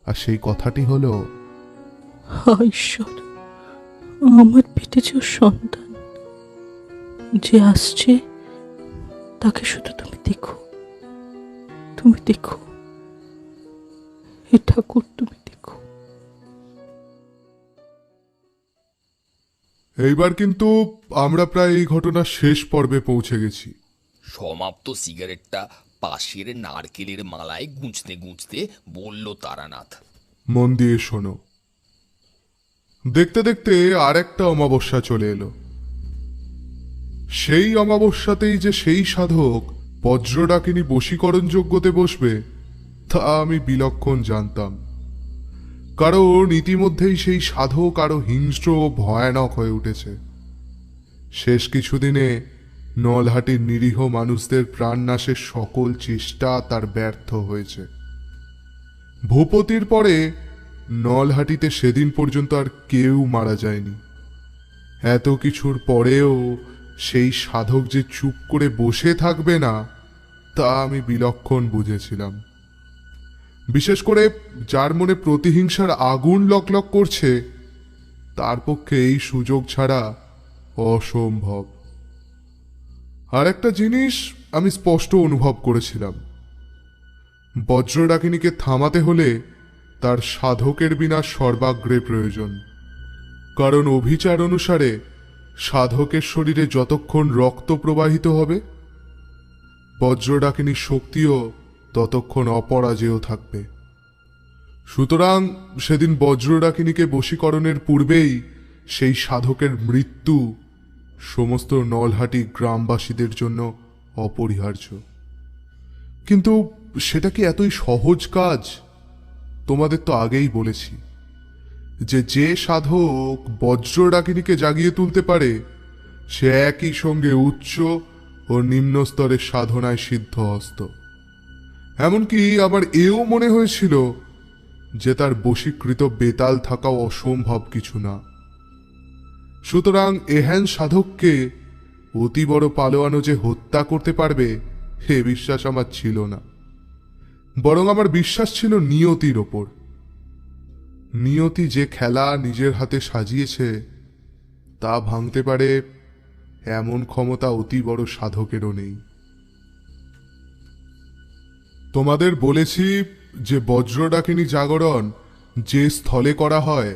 আর সেই কথাটি হলো, হায় ঈশ্বর, আমার পেটে যে সন্তান যে আসছে তাকে শুধু তুমি দেখো, তুমি দেখো, হে ঠাকুর তুমি দেখো। এইবার কিন্তু আমরা প্রায় এই ঘটনার শেষ পর্বে পৌঁছে গেছি। সমাপ্ত সিগারেটটা পাশের নারকেলের মালায় গুঁজতে গুঁজতে বলল তারানাথ। মন দিয়ে শোনো। দেখতে দেখতে আর একটা অমাবস্যা চলে এলো। সেই অমাবস্যাতেই যে সেই সাধক বজ্রডাকিনী বশীকরণ যজ্ঞতে বসবে তা আমি বিলক্ষণ জানতাম, কারণ ইতিমধ্যেই সেই সাধক আরো হিংস্র ও ভয়ানক হয়ে উঠেছে। শেষ কিছুদিনে নলহাটির নিরীহ মানুষদের প্রাণনাশের সকল চেষ্টা তার ব্যর্থ হয়েছে। ভূপতির পরে নলহাটিতে সেদিন পর্যন্ত আর কেউ মারা যায়নি। এত কিছুর পরেও সেই সাধক যে চুপ করে বসে থাকবে না তা আমি বিলক্ষণ বুঝেছিলাম। বিশেষ করে যার মনে প্রতিহিংসার আগুন লকলক করছে তার পক্ষে এই সুযোগ ছাড়া অসম্ভব। আর একটা জিনিস আমি স্পষ্ট অনুভব করেছিলাম, বজ্রডাকিনীকে থামাতে হলে তার সাধকের বিনাশ সর্বাগ্রে প্রয়োজন। কারণ অভিচার অনুসারে সাধকের শরীরে যতক্ষণ রক্ত প্রবাহিত হবে বজ্রডাকিনীর শক্তিও ততক্ষণ অপরাজেয় থাকবে। সুতরাং সেদিন বজ্রডাকিনীকে বশীকরণের পূর্বেই সেই সাধকের মৃত্যু সমস্ত নলহাটি গ্রামবাসীদের জন্য অপরিহার্য। কিন্তু সেটা কি এতই সহজ কাজ? তোমাদের তো আগেই বলেছি যে সাধক বজ্রডাকিনীকে জাগিয়ে তুলতে পারে সে একই সঙ্গে উচ্চ ও নিম্ন স্তরের সাধনায় সিদ্ধহস্ত। এমনকি আমার এও মনে হয়েছিল যে তার বশীকৃত বেতাল থাকাও অসম্ভব কিছু না। সুতরাং এহেন সাধককে অতি বড় পালোয়ানো যে হত্যা করতে পারবে হে বিশ্বাস আমার ছিল না, বরং আমার বিশ্বাস ছিল নিয়তির ওপর। নিয়তি যে খেলা নিজের হাতে সাজিয়েছে তা ভাঙতে পারে এমন ক্ষমতা অতি বড় সাধকেরও নেই। তোমাদের বলেছি যে বজ্রডাকিনী জাগরণ যে স্থলে করা হয়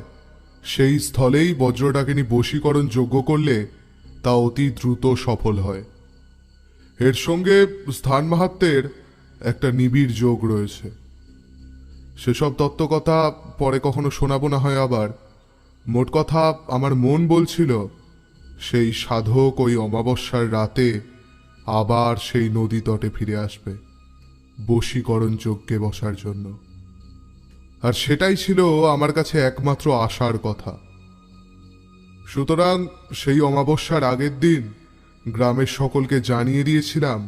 সেই স্থলেই বজ্রডাকিনী বশীকরণ যজ্ঞ করলে তা অতি দ্রুত সফল হয়। এর সঙ্গে স্থান মাহাত্ম্যের একটা নিবিড় যোগ রয়েছে। সেসব তত্ত্বকথা পরে কখনো শোনাবো না হয় আবার। মোট কথা আমার মন বলছিল সেই সাধক ওই অমাবস্যার রাতে আবার সেই নদী তটে ফিরে আসবে বশীকরণ যজ্ঞে বসার জন্য। আর সেটাই ছিল আমার কাছে একমাত্র আশার কথা। সুতরাং সেই অমাবস্যার আগের দিন গ্রামের সকলকে জানিয়ে দিয়েছিলাম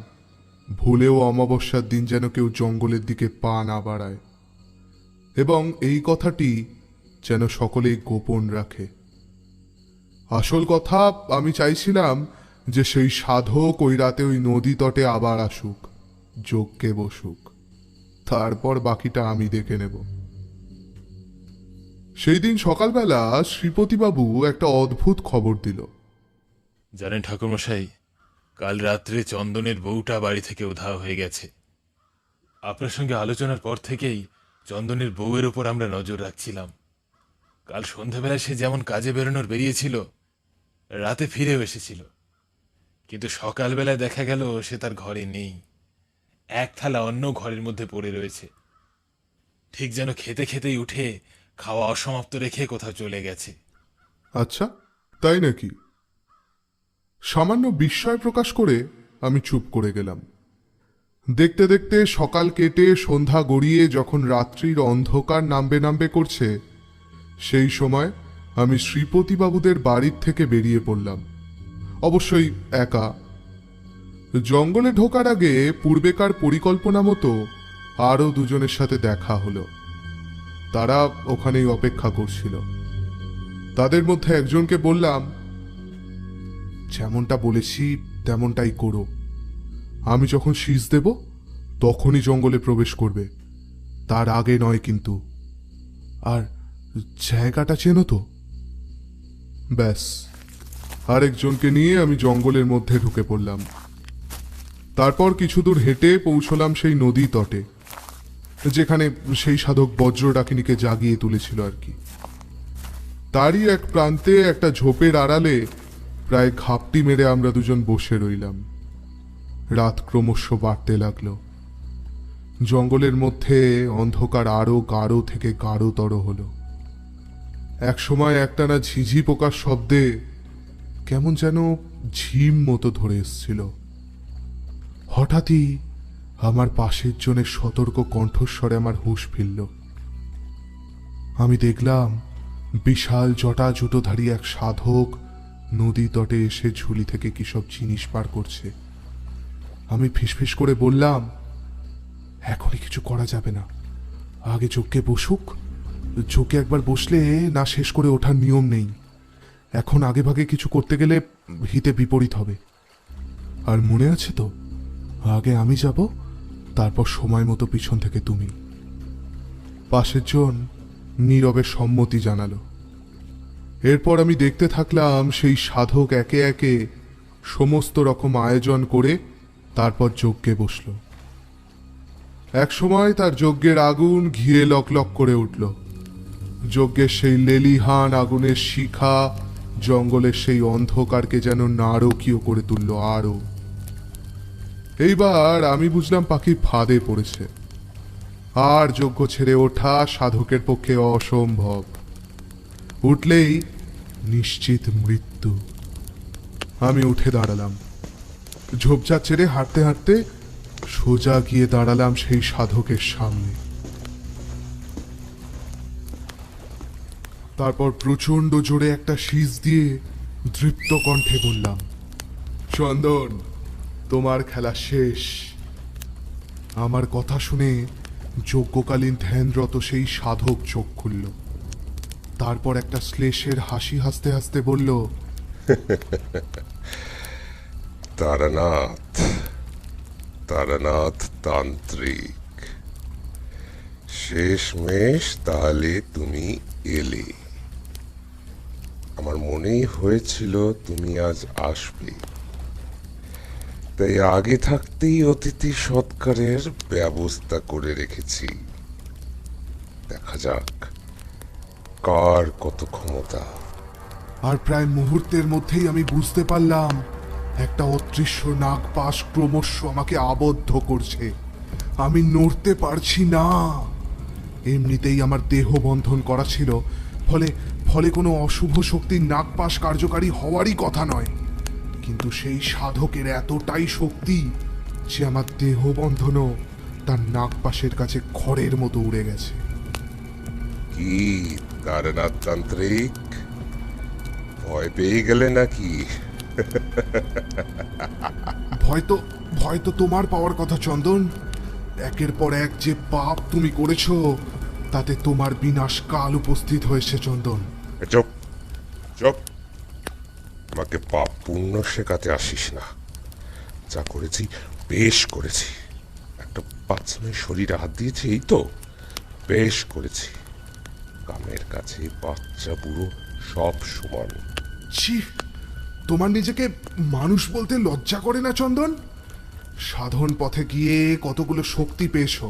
ভুলেও অমাবস্যার দিন যেন কেউ জঙ্গলের দিকে পা না বাড়ায়, এবং এই কথাটি যেন সকলেই গোপন রাখে। আসল কথা আমি চাইছিলাম যে সেই সাধক ওই রাতে ওই নদী তটে আবার আসুক, যজ্ঞে বসুক, তারপর বাকিটা আমি দেখে নেব। সেই দিন সকালবেলা শ্রীপতিবাবু একটা অদ্ভুত খবর দিল। জানেন ঠাকুরমশাই, কাল রাত্রে চন্দনের বউটা বাড়ি থেকে উধাও হয়ে গেছে। আপনার সঙ্গে আলোচনার পর থেকেই চন্দনের বউয়ের উপর আমরা নজর রাখছিলাম। কাল সন্ধ্যাবেলায় সে যেমন কাজে বেরোনোর বেরিয়েছিল, রাতে ফিরেও এসেছিল, কিন্তু সকালবেলায় দেখা গেল সে তার ঘরে নেই। এক থালা অন্য ঘরের মধ্যে পড়ে রয়েছে, ঠিক যেন খেতে খেতেই উঠে খাওয়া অসমাপ্ত রেখে কোথাও চলে গেছে। আচ্ছা, তাই নাকি? সামান্য বিস্ময় প্রকাশ করে আমি চুপ করে গেলাম। দেখতে দেখতে সকাল কেটে সন্ধ্যা গড়িয়ে যখন রাত্রির অন্ধকার নামবে নামবে করছে, সেই সময় আমি শ্রীপতিবাবুদের বাড়ির থেকে বেরিয়ে পড়লাম, অবশ্যই একা। জঙ্গলে ঢোকার আগে পূর্বেকার পরিকল্পনা মতো আরো দুজনের সাথে দেখা হলো। তারা ওখানেই অপেক্ষা করছিল। তাদের মধ্যে একজনকে বললাম, যেমনটা বলেছি তেমনটাই করো। আমি যখন শীষ দেব তখনই জঙ্গলে প্রবেশ করবে, তার আগে নয় কিন্তু। আর জায়গাটা চেনো তো? ব্যাস, আরেকজনকে নিয়ে আমি জঙ্গলের মধ্যে ঢুকে পড়লাম। তারপর কিছু দূর হেঁটে পৌঁছলাম সেই নদী তটে, যেখানে সেই সাধক বজ্র ডাকিনীকে জাগিয়ে তুলেছিল আর কি। তারই এক প্রান্তে একটা ঝোপের আড়ালে প্রায় ঘাপটি মেরে আমরা দুজন বসে রইলাম। রাত ক্রমশ বাড়তে লাগলো। জঙ্গলের মধ্যে অন্ধকার আরো গাঢ় থেকে গাঢ়তর হলো। একসময় একটানা ঝিঝি পোকার শব্দে কেমন যেন ঝিম মতো ধরে এসছিল। হঠাৎই আমার পাশের জনের সতর্ক কণ্ঠস্বরে আমার হুঁশ ফিরল। আমি দেখলাম বিশাল জটা জুটোধারী এক সাধক নদী তটে এসে ঝুলি থেকে কি সব জিনিস পার করছে। আমি ফিসফিস করে বললাম, এখনই কিছু করা যাবে না, আগে যজ্ঞে বসুক। যজ্ঞে একবার বসলে না শেষ করে ওঠার নিয়ম নেই। এখন আগে ভাগে কিছু করতে গেলে হিতে বিপরীত হবে। আর মনে আছে তো, আগে আমি যাব, তারপর সময় মতো পিছন থেকে তুমি। পাশের জন নীরবে সম্মতি জানালো। এরপর আমি দেখতে থাকলাম সেই সাধক একে একে সমস্ত রকম আয়োজন করে তারপর যজ্ঞে বসল। এক সময় তার যজ্ঞের আগুন ঘিরে লকলক করে উঠল। যজ্ঞের সেই লেলিহান আগুনের শিখা জঙ্গলের সেই অন্ধকারকে যেন নারকীয় করে তুলল আরো। এইবার আমি বুঝলাম পাখি ফাঁদে পড়েছে। আর যজ্ঞ ছেড়ে ওঠা সাধকের পক্ষে অসম্ভব। উঠলেই নিশ্চিত মৃত্যু। আমি উঠে দাঁড়ালাম। ঝোপঝাড় ছেড়ে হাঁটতে হাঁটতে সোজা গিয়ে দাঁড়ালাম সেই সাধকের সামনে। তারপর প্রচন্ড জোরে একটা শীষ দিয়ে দৃপ্ত কণ্ঠে বললাম, চন্দন, তোমার খেলা শেষ। আমার কথা শুনে যজ্ঞকালীন ধ্যানরত সেই সাধক চোখ খুলল। তারপর একটা শ্লেষের হাসি হাসতে হাসতে বলল, তারানাথ, তারানাথ তান্ত্রিক, শেষমেশ তাহলে তুমি এলে। আমার মনেই হয়েছিল তুমি আজ আসবে, তাই আগে থাকতেই অতিথি সৎকারের ব্যবস্থা করে রেখেছি। দেখা যাক কার কত ক্ষমতা। আর প্রায় মুহূর্তের মধ্যেই আমি বুঝতে পারলাম একটা অদৃশ্য নাগপাশ ক্রমশ আমাকে আবদ্ধ করছে। আমি নড়তে পারছি না। এমনিতেই আমার দেহ বন্ধন করা ছিল, ফলে ফলে কোনো অশুভ শক্তির নাগপাশ কার্যকারী হওয়ারই কথা নয়। কিন্তু সেই সাধকের এতটাই শক্তি যে আমার দেহ বন্ধনও তার নাগপাশের কাছে খড়ের মতো উড়ে গেছে। কি তারানাথ তান্ত্রিক, ভয় পেয়ে গেলে নাকি? ভয় তো তোমার পাওয়ার কথা চন্দন। একের পর এক যে পাপ তুমি করেছো, তাতে তোমার বিনাশ কাল উপস্থিত হয়েছে চন্দন। চুপ চুপ, আমাকে পাপ পুণ্য শেখাতে আসিস না। যা করেছি বেশ করেছি। একটা বাচ্চা শরীরে হাত দিয়েছি, এই তো বেশ করেছি। কামের কাছে বাচ্চা বুড়ো সব সমান। ছি, তোমার নিজেকে মানুষ বলতে লজ্জা করে না চন্দন? সাধন পথে গিয়ে কতগুলো শক্তি পেয়েছো,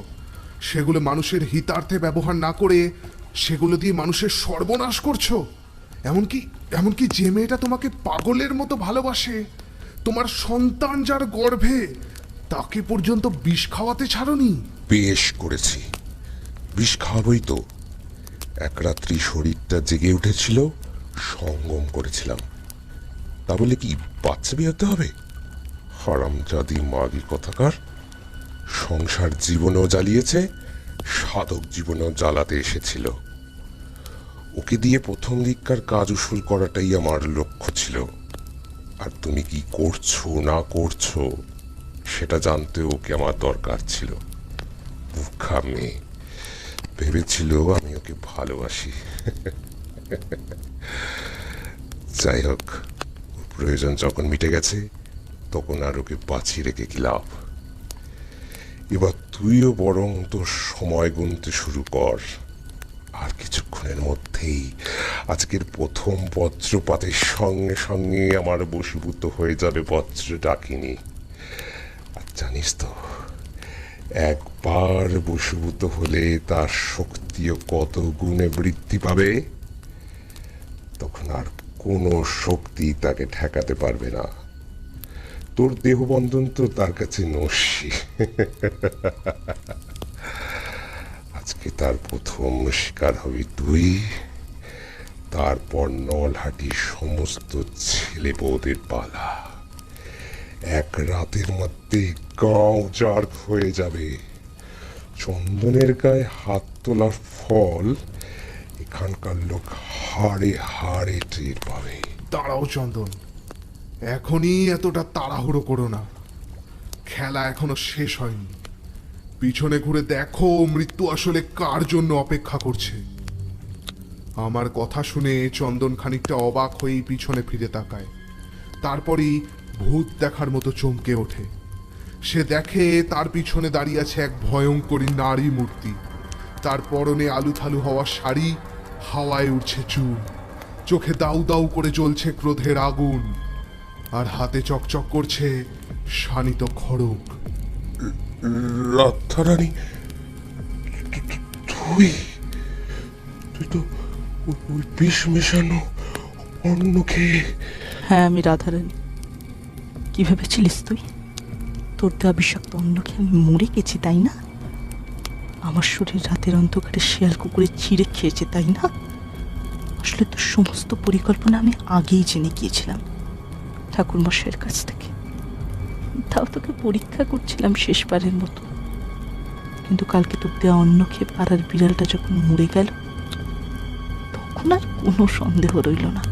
সেগুলো মানুষের হিতার্থে ব্যবহার না করে সেগুলো দিয়ে মানুষের সর্বনাশ করছো। এমনকি যে মেয়েটা তোমাকে পাগলের মতো ভালোবাসে, তোমার সন্তান যার গর্ভে, তাকে পর্যন্ত বিষ খাওয়াতে ছাড়োনি। বেশ করেছি, বিষ খাওয়াবই তো। এক রাত্রি শরীরটা জেগে উঠেছিল, সঙ্গম করেছিলাম। তা বলে কি বাচ্চা বিয়াতে হবে? হারামজাদি মাগি কথাকার। সংসার জীবনও জ্বালিয়েছে, সাধক জীবনও জ্বালাতে এসেছিল। ওকে দিয়ে প্রথম দিককার কাজ উসুল করাটাই আমার লক্ষ্য ছিল। আর তুমি কি করছো না করছো সেটা জানতে ওকে আমার দরকার ছিল। মুখা মেয়ে ভেবেছিল আমি ওকে ভালোবাসি। যাই হোক, প্রয়োজন যখন মিটে গেছে, তখন আর ওকে বাঁচিয়ে রেখে কি লাভ? এবার তুইও বরং তোর সময় গুনতে শুরু কর। আর কিছুক্ষণের মধ্যেই আজকের প্রথম বজ্রপাতের সঙ্গে সঙ্গে আমার বশীভূত হয়ে যাবে বজ্র ডাকিনী। আর জানিস তো, একবার বশীভূত হলে তার শক্তিও কত গুণে বৃদ্ধি পাবে। তখন আর কোনো শক্তি তাকে ঠেকাতে পারবে না। তোর দেহবন্ধন তো তার কাছে নস্যি। আজকে তার প্রথম শিকার হবি তুই, তারপর নলহাটির সমস্ত ছেলে বউদের পালা। এক রাতের মধ্যে গাঁও জার্ক হয়ে যাবে। চন্দনের গায়ে হাত তোলার ফল এখানকার লোক হাড়ে হাড়ে টের পাবে। দাঁড়াও চন্দন, এখনই এতটা তাড়াহুড়ো করো না। খেলা এখনো শেষ হয়নি। পিছনে ঘুরে দেখো মৃত্যু আসলে কার জন্য অপেক্ষা করছে। আমার কথা শুনে চন্দন খানিকটা অবাক হয়েই পিছনে ফিরে তাকায়। তারপরই ভূত দেখার মতো চমকে ওঠে। সে দেখে তার পিছনে দাঁড়িয়ে আছে এক ভয়ঙ্করী নারী মূর্তি। তার পরনে আলুথালু হওয়া শাড়ি, হাওয়ায় উঠছে চুল, চোখে দাউ দাউ করে জ্বলছে ক্রোধের আগুন, আর হাতে চকচক করছে শানিত খড়গ। রাধারানী, তুই তুই তো ওই বিষ মেশানো অন্ন খেয়ে। হ্যাঁ, আমি রাধারানী। কি ভেবেছিলিস তুই? তোর দেওয়া বিষাক্ত অন্ন খেয়ে আমি মরে গেছি, তাই না? আমার শরীর রাতের অন্ধকারে শেয়াল কুকুরে ছিঁড়ে খেয়েছে, তাই না? আসলে তোর সমস্ত পরিকল্পনা আমি আগেই জেনে গিয়েছিলাম ঠাকুরমশাইয়ের কাছ থেকে। তাও তোকে পরীক্ষা করছিলাম শেষবারের মতো। কিন্তু কালকে তোর দেওয়া অন্ন খেয়ে পাড়ার বিড়ালটা যখন মরে গেল, তখন আর কোনো সন্দেহ রইল না।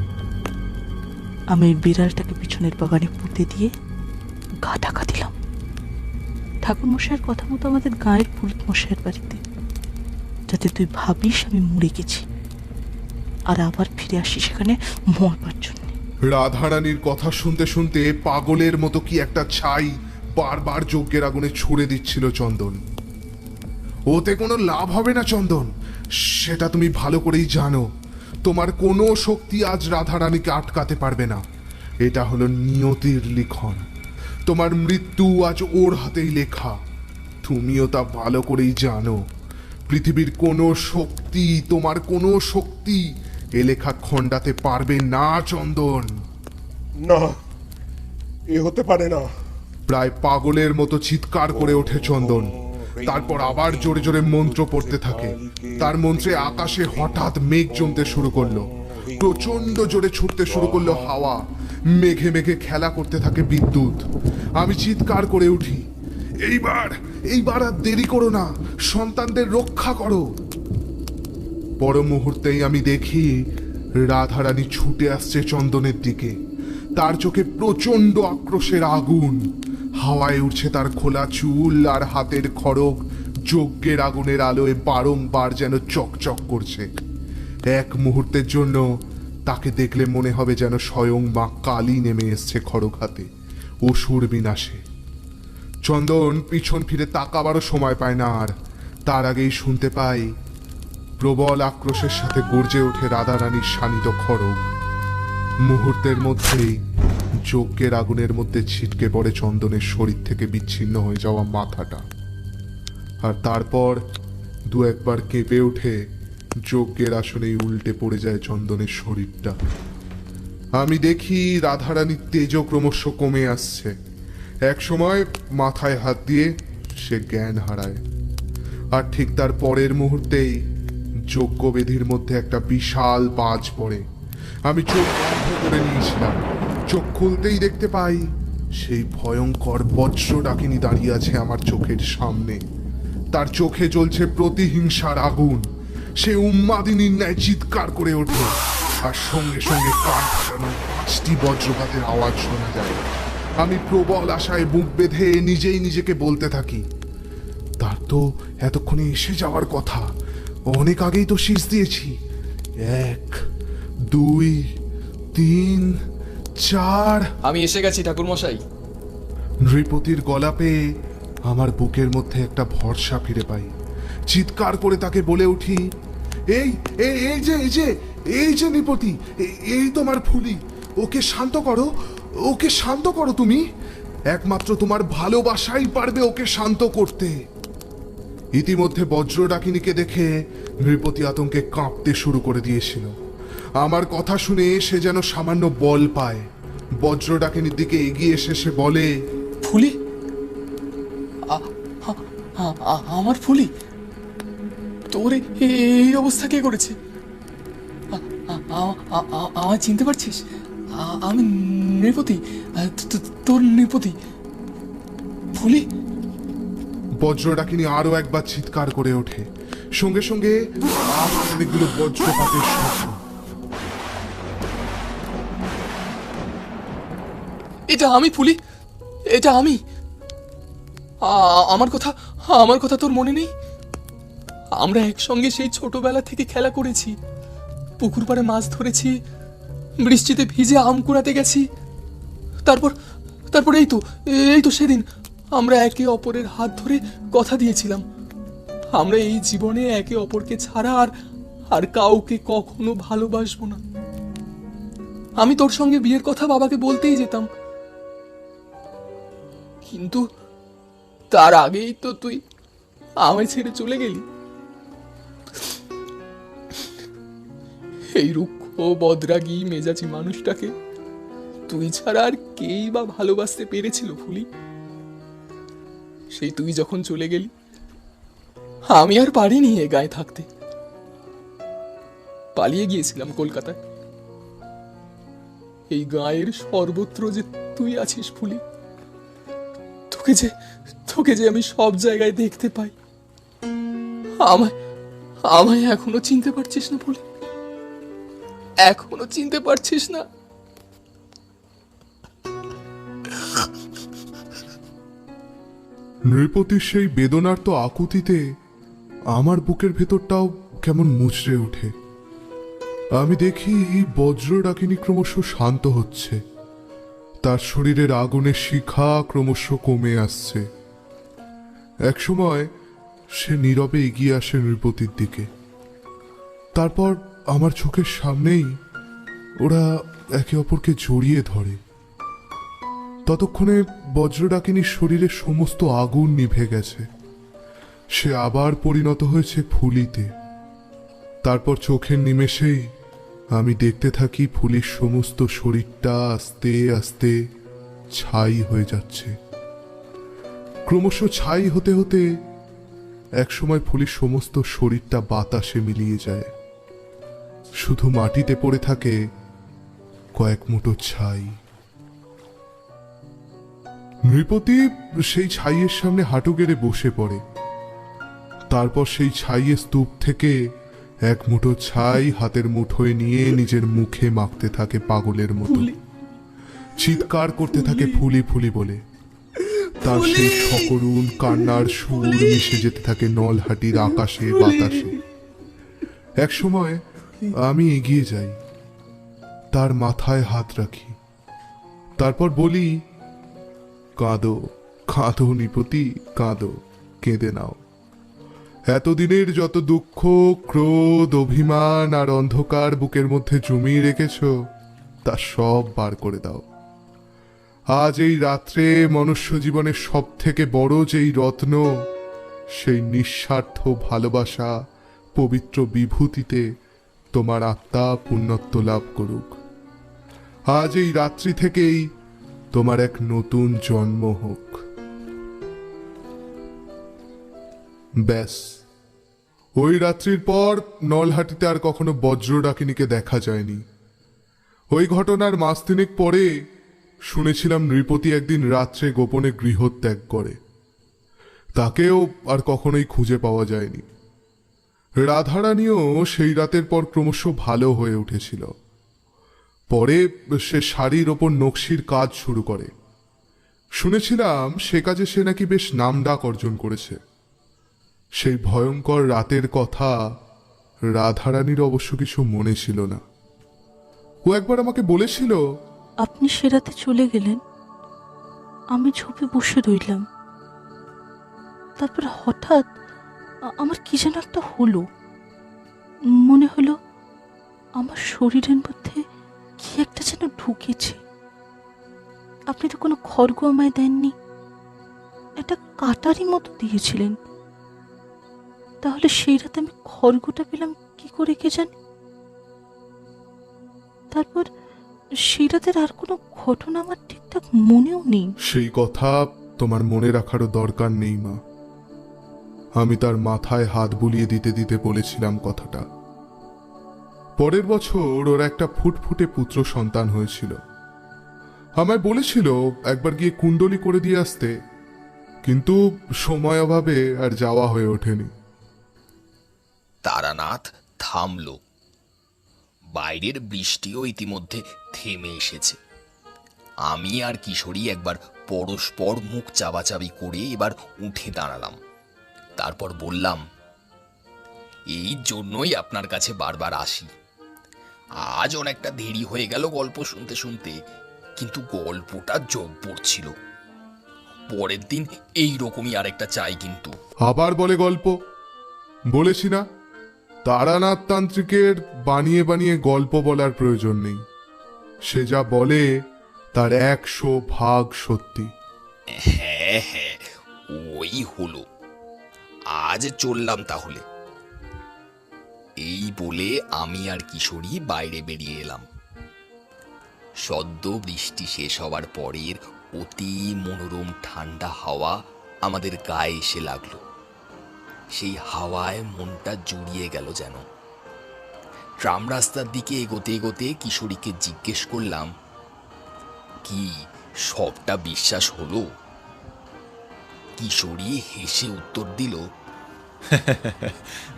আমি ওই বিড়ালটাকে পিছনের বাগানে পুঁতে দিয়ে গা ঢাকা দিলাম ঠাকুরমশাইয়ের কথা মতো আমাদের গায়ের পুরুত মশাইয়ের বাড়িতে, যাতে তুই ভাবিস আমি মরে গেছি আর আবার ফিরে আসি সেখানে মরবার জন্য। রাধারানীর কথা শুনতে শুনতে পাগলের মতো কি একটা ছাই বারবার যজ্ঞের আগুনে ছুড়ে দিচ্ছিল চন্দন। ওতে কোনো লাভ হবে না চন্দন, সেটা তুমি ভালো করেই জানো। তোমার কোনো শক্তি আজ রাধারানীকে আটকাতে পারবে না। এটা হলো নিয়তির লিখন। তোমার মৃত্যু আজ ওর হাতেই লেখা। তুমিও তা ভালো করেই জানো। পৃথিবীর কোনো শক্তি, তোমার কোনো শক্তি এ লেখা খণ্ডাতে পারবে না চন্দন। না, এ হতে পারে না। প্রায় পাগলের মতো চিৎকার করে ওঠে চন্দন। তারপর আবার জোরে জোরে মন্ত্র পড়তে থাকে। তার মন্ত্রে আকাশে হঠাৎ মেঘ জমতে শুরু করলো। প্রচন্ড জোরে ছুটতে শুরু করলো হাওয়া। মেঘে মেঘে খেলা করতে থাকে বিদ্যুৎ। আমি চিৎকার করে উঠি, এইবার এইবার আর দেরি করো না, সন্তানদের রক্ষা করো। পর মুহূর্তেই আমি দেখি রাধারানী ছুটে আসছে চন্দনের দিকে। তার চোখে প্রচন্ড আক্রোশের আগুন। হাওয়ায় উঠছে তার খোলা চুল, আর হাতের খড়গ যজ্ঞের আগুনের আলোয় বারংবার যেন চকচক করছে। এক মুহূর্তের জন্য তাকে দেখলে মনে হবে যেন স্বয়ং মা কালী নেমে এসছে খড়গ হাতে অসুর বিনাশে। চন্দন পিছন ফিরে তাকাবারও সময় পায় না। আর তার আগেই শুনতে পাই প্রবল আক্রোশের সাথে গর্জে ওঠে রাধারানীর শানিত খড়গ। মুহূর্তের মধ্যেই যজ্ঞের আগুনের মধ্যে ছিটকে পড়ে চন্দনের শরীর থেকে বিচ্ছিন্ন হয়ে যাওয়া মাথাটা। আর তারপর দু একবার কেঁপে ওঠে যজ্ঞের আসনেই উল্টে পড়ে যায় চন্দনের শরীরটা। আমি দেখি রাধারানীর তেজও ক্রমশ কমে আসছে। এক সময় মাথায় হাত দিয়ে সে জ্ঞান হারায়। আর ঠিক তার পরের মুহূর্তেই যজ্ঞবেদীর মধ্যে একটা বিশাল বাজ পড়ে। আমি চোখ বন্ধ করে নিয়েছিলাম। চোখ খুলতেই দেখতে পাই সেই ভয়ঙ্কর বজ্র ডাকিনী দাঁড়িয়ে আছে আমার চোখের সামনে। তার চোখে জ্বলছে প্রতিহিংসার আগুন। সে উন্মাদিনীর ন্যায় চিৎকার করে ওঠে, আর সঙ্গে সঙ্গে কান ফাটানো 5টি বজ্রপাতের আওয়াজ শোনা যায়। আমি প্রবল আশায় বুক বেঁধে নিজেই নিজেকে বলতে থাকি, তার তো এতক্ষণে এসে যাওয়ার কথা, অনেক আগেই তো শীষ দিয়েছি। 1, 2, 3, 4। আমি এসে গেছি ঠাকুরমশাই। নৃপতির গলা পেয়ে আমার বুকের মধ্যে একটা ভরসা ফিরে পাই। চিৎকার করে তাকে বলে উঠি, এই এই এই যে এই যে এই যে নৃপতি, এই তোমার ফুলি, ওকে শান্ত করো, ওকে শান্ত করো। তুমি একমাত্র তোমার ভালোবাসাই পারবে ওকে শান্ত করতে। ইতিমধ্যে বজ্র ডাকিনীকে দেখে নৃপতি আতঙ্কে কাঁপতে শুরু করে দিয়েছিল। আমার কথা শুনে সে যেন সামান্য বল পায়। বজ্র ডাকিনীর দিকে এগিয়ে এসে সে বলে, ফুলি, আমার ফুলি, তোর এই অবস্থা কে করেছে? আমায় চিনতে পারছিস? আমি নৃপতি, তোর নৃপতি। ফুলি। বজ্র ডাকিনী আরো একবার চিৎকার করে ওঠে। সঙ্গে সঙ্গে অনেকগুলো বজ্রপাতের শব্দ। এটা আমি ফুলি, এটা আমি। আমার কথা তোর মনে নেই? আমরা একসঙ্গে সেই ছোটবেলা থেকে খেলা করেছি, পুকুর পাড়ে মাছ ধরেছি, বৃষ্টিতে ভিজে আম কুড়াতে গেছি। তারপর এই তো সেদিন আমরা একে অপরের হাত ধরে কথা দিয়েছিলাম আমরা এই জীবনে একে অপরকে ছাড়া আর কাউকে কখনো ভালোবাসবো না। আমি তোর সঙ্গে বিয়ের কথা বাবাকে বলতেই যেতাম, কিন্তু তার আগেই তো তুই আমায় ছেড়ে চলে গেলি। এই রুক্ষ বদরাগী মেজাজি মানুষটাকে তুই ছাড়া আর কেই বা ভালোবাসতে পেরেছিল ফুলি? সেই তুই যখন চলে গেলি আমি আর পারিনি এ গায়ে থাকতে। পালিয়ে গিয়েছিলাম কলকাতায়। এই গায়ের সর্বত্র যে তুই আছিস ফুলি, তোকে যে আমি সব জায়গায় দেখতে পাই। আমায় এখনো চিনতে পারছিস না ফুলি? এখনো চিনতে পারছিস না? নৃপতির সেই বেদনার্ত আকুতিতে আমার বুকের ভেতরটাও কেমন মুচড়ে ওঠে। আমি দেখি বজ্র ডাকিনী ক্রমশ শান্ত হচ্ছে, তার শরীরের আগুনের শিখা ক্রমশ কমে আসছে। একসময় সে নীরবে এগিয়ে আসে নৃপতির দিকে। তারপর আমার চোখের সামনেই ওরা একে অপরকে জড়িয়ে ধরে। ততক্ষণে বজ্র ডাকিনীর শরীরের সমস্ত আগুন নিভে গেছে। সে আবার পরিণত হয়েছে ফুলিতে। তারপর চোখের নিমেষেই আমি দেখতে থাকি ফুলির সমস্ত শরীরটা আস্তে আস্তে ছাই হয়ে যাচ্ছে। ক্রমশ ছাই হতে হতে একসময় ফুলির সমস্ত শরীরটা বাতাসে মিলিয়ে যায়। শুধু মাটিতে পড়ে থাকে কয়েক মুঠো ছাই। নৃপতি সেই ছাইয়ের সামনে হাঁটু গেড়ে বসে পড়ে। তারপর সেই ছাইয়ের স্তূপ থেকে এক মুঠো ছাই হাতের মুঠোয় নিয়ে নিজের মুখে মাখতে থাকে পাগলের মতো। চিৎকার করতে থাকে ফুলি ফুলি বলে। তার সেই সকরুণ কান্নার সুর মিশে যেতে থাকে নলহাটির আকাশে বাতাসে। এক সময় আমি এগিয়ে যাই, তার মাথায় হাত রাখি, তারপর বলি, কাঁদো কাঁদো নৃপতি, কাঁদো, কেঁদে নাও। এতদিনের যত দুঃখ, ক্রোধ, অভিমান আর অন্ধকার বুকের মধ্যে জমিয়ে রেখেছ তা সব বার করে দাও। আজ এই রাত্রে মনুষ্য জীবনের সব থেকে বড় যেই রত্ন, সেই নিঃস্বার্থ ভালোবাসা পবিত্র বিভূতিতে তোমার আত্মা পুণ্যত্ব লাভ করুক। আজ এই রাত্রি থেকেই তোমার এক নতুন জন্ম হোক। ব্যাস, ওই রাত্রির পর নলহাটিতে আর কখনো বজ্র ডাকিনীকে দেখা যায়নি। ওই ঘটনার মাস তিনেক পরে শুনেছিলাম নৃপতি একদিন রাত্রে গোপনে গৃহত্যাগ করে। তাকেও আর কখনোই খুঁজে পাওয়া যায়নি। রাধারানীও সেই রাতের পর ক্রমশ ভালো হয়ে উঠেছিল। পরে সে শাড়ির ওপর নকশির কাজ শুরু করে। শুনেছিলাম সে কাজে সে নাকি বেশ নামডাক অর্জন করেছে। সেই ভয়ঙ্কর রাতের কথা রাধারানীর অবশ্য কিছু মনে ছিল না। ও একবার আমাকে বলেছিল, আপনি সে রাতে চলে গেলেন, আমি ঝোপে বসে রইলাম। তারপর হঠাৎ আমার কি যেন একটা হলো, মনে হলো আমার শরীরের মধ্যে কি একটা যেন ঢুকেছে। আপনি তো কোনো খড়গ আমায় দেননি, একটা কাটারি মতো দিয়েছিলেন। তাহলে সেই রাতে আমি খড়গটা পেলাম কি করে কে জানে। তারপর সেই রাতের আর কোনো ঘটনা আমার ঠিকঠাক মনেও নেই। সেই কথা তোমার মনে রাখারও দরকার নেই মা। আমি তার মাথায় হাত বুলিয়ে দিতে দিতে বলেছিলাম কথাটা। পরের বছর ওর একটা ফুটফুটে পুত্র সন্তান হয়েছিল। আমায় বলেছিল একবার গিয়ে কুণ্ডলি করে দিয়ে আসতে, কিন্তু সময় অভাবে আর যাওয়া হয়ে ওঠেনি। তারানাথ থামল। বাইরের বৃষ্টিও ইতিমধ্যে থেমে এসেছে। আমি আর কিশোরী একবার পরস্পর মুখ চাবাচাবি করে এবার উঠে দাঁড়ালাম। তারপর বললাম, এই জন্যই আপনার কাছে বারবার আসি। আজ অনেকটা দেরি হয়ে গেল গল্প শুনতে শুনতে, কিন্তু গল্পটা জব্বর ছিল। পরের দিন এই রকমই আরেকটা চাই। কিন্তু আবার বলে গল্প। বলেছি না, তারানাথ তান্ত্রিকের বানিয়ে বানিয়ে গল্প বলার প্রয়োজন নেই। সে যা বলে তার 100% সত্যি। হ্যাঁ হ্যাঁ, ওই হলো। আজ চললাম তাহলে। এই বলে আমি আর কিশোরী বাইরে বেরিয়ে এলাম। সদ্য বৃষ্টি শেষ হওয়ার পরের অতি মনোরম ঠান্ডা হাওয়া আমাদের গায়ে এসে লাগলো। সেই হাওয়ায় মনটা জুড়িয়ে গেল যেন। ট্রাম রাস্তার দিকে এগোতে এগোতে কিশোরীকে জিজ্ঞেস করলাম, কি সবটা বিশ্বাস হলো? কিশোরী হেসে উত্তর দিল,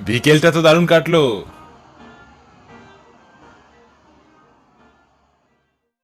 বিকেলটা তো দারুণ কাটলো।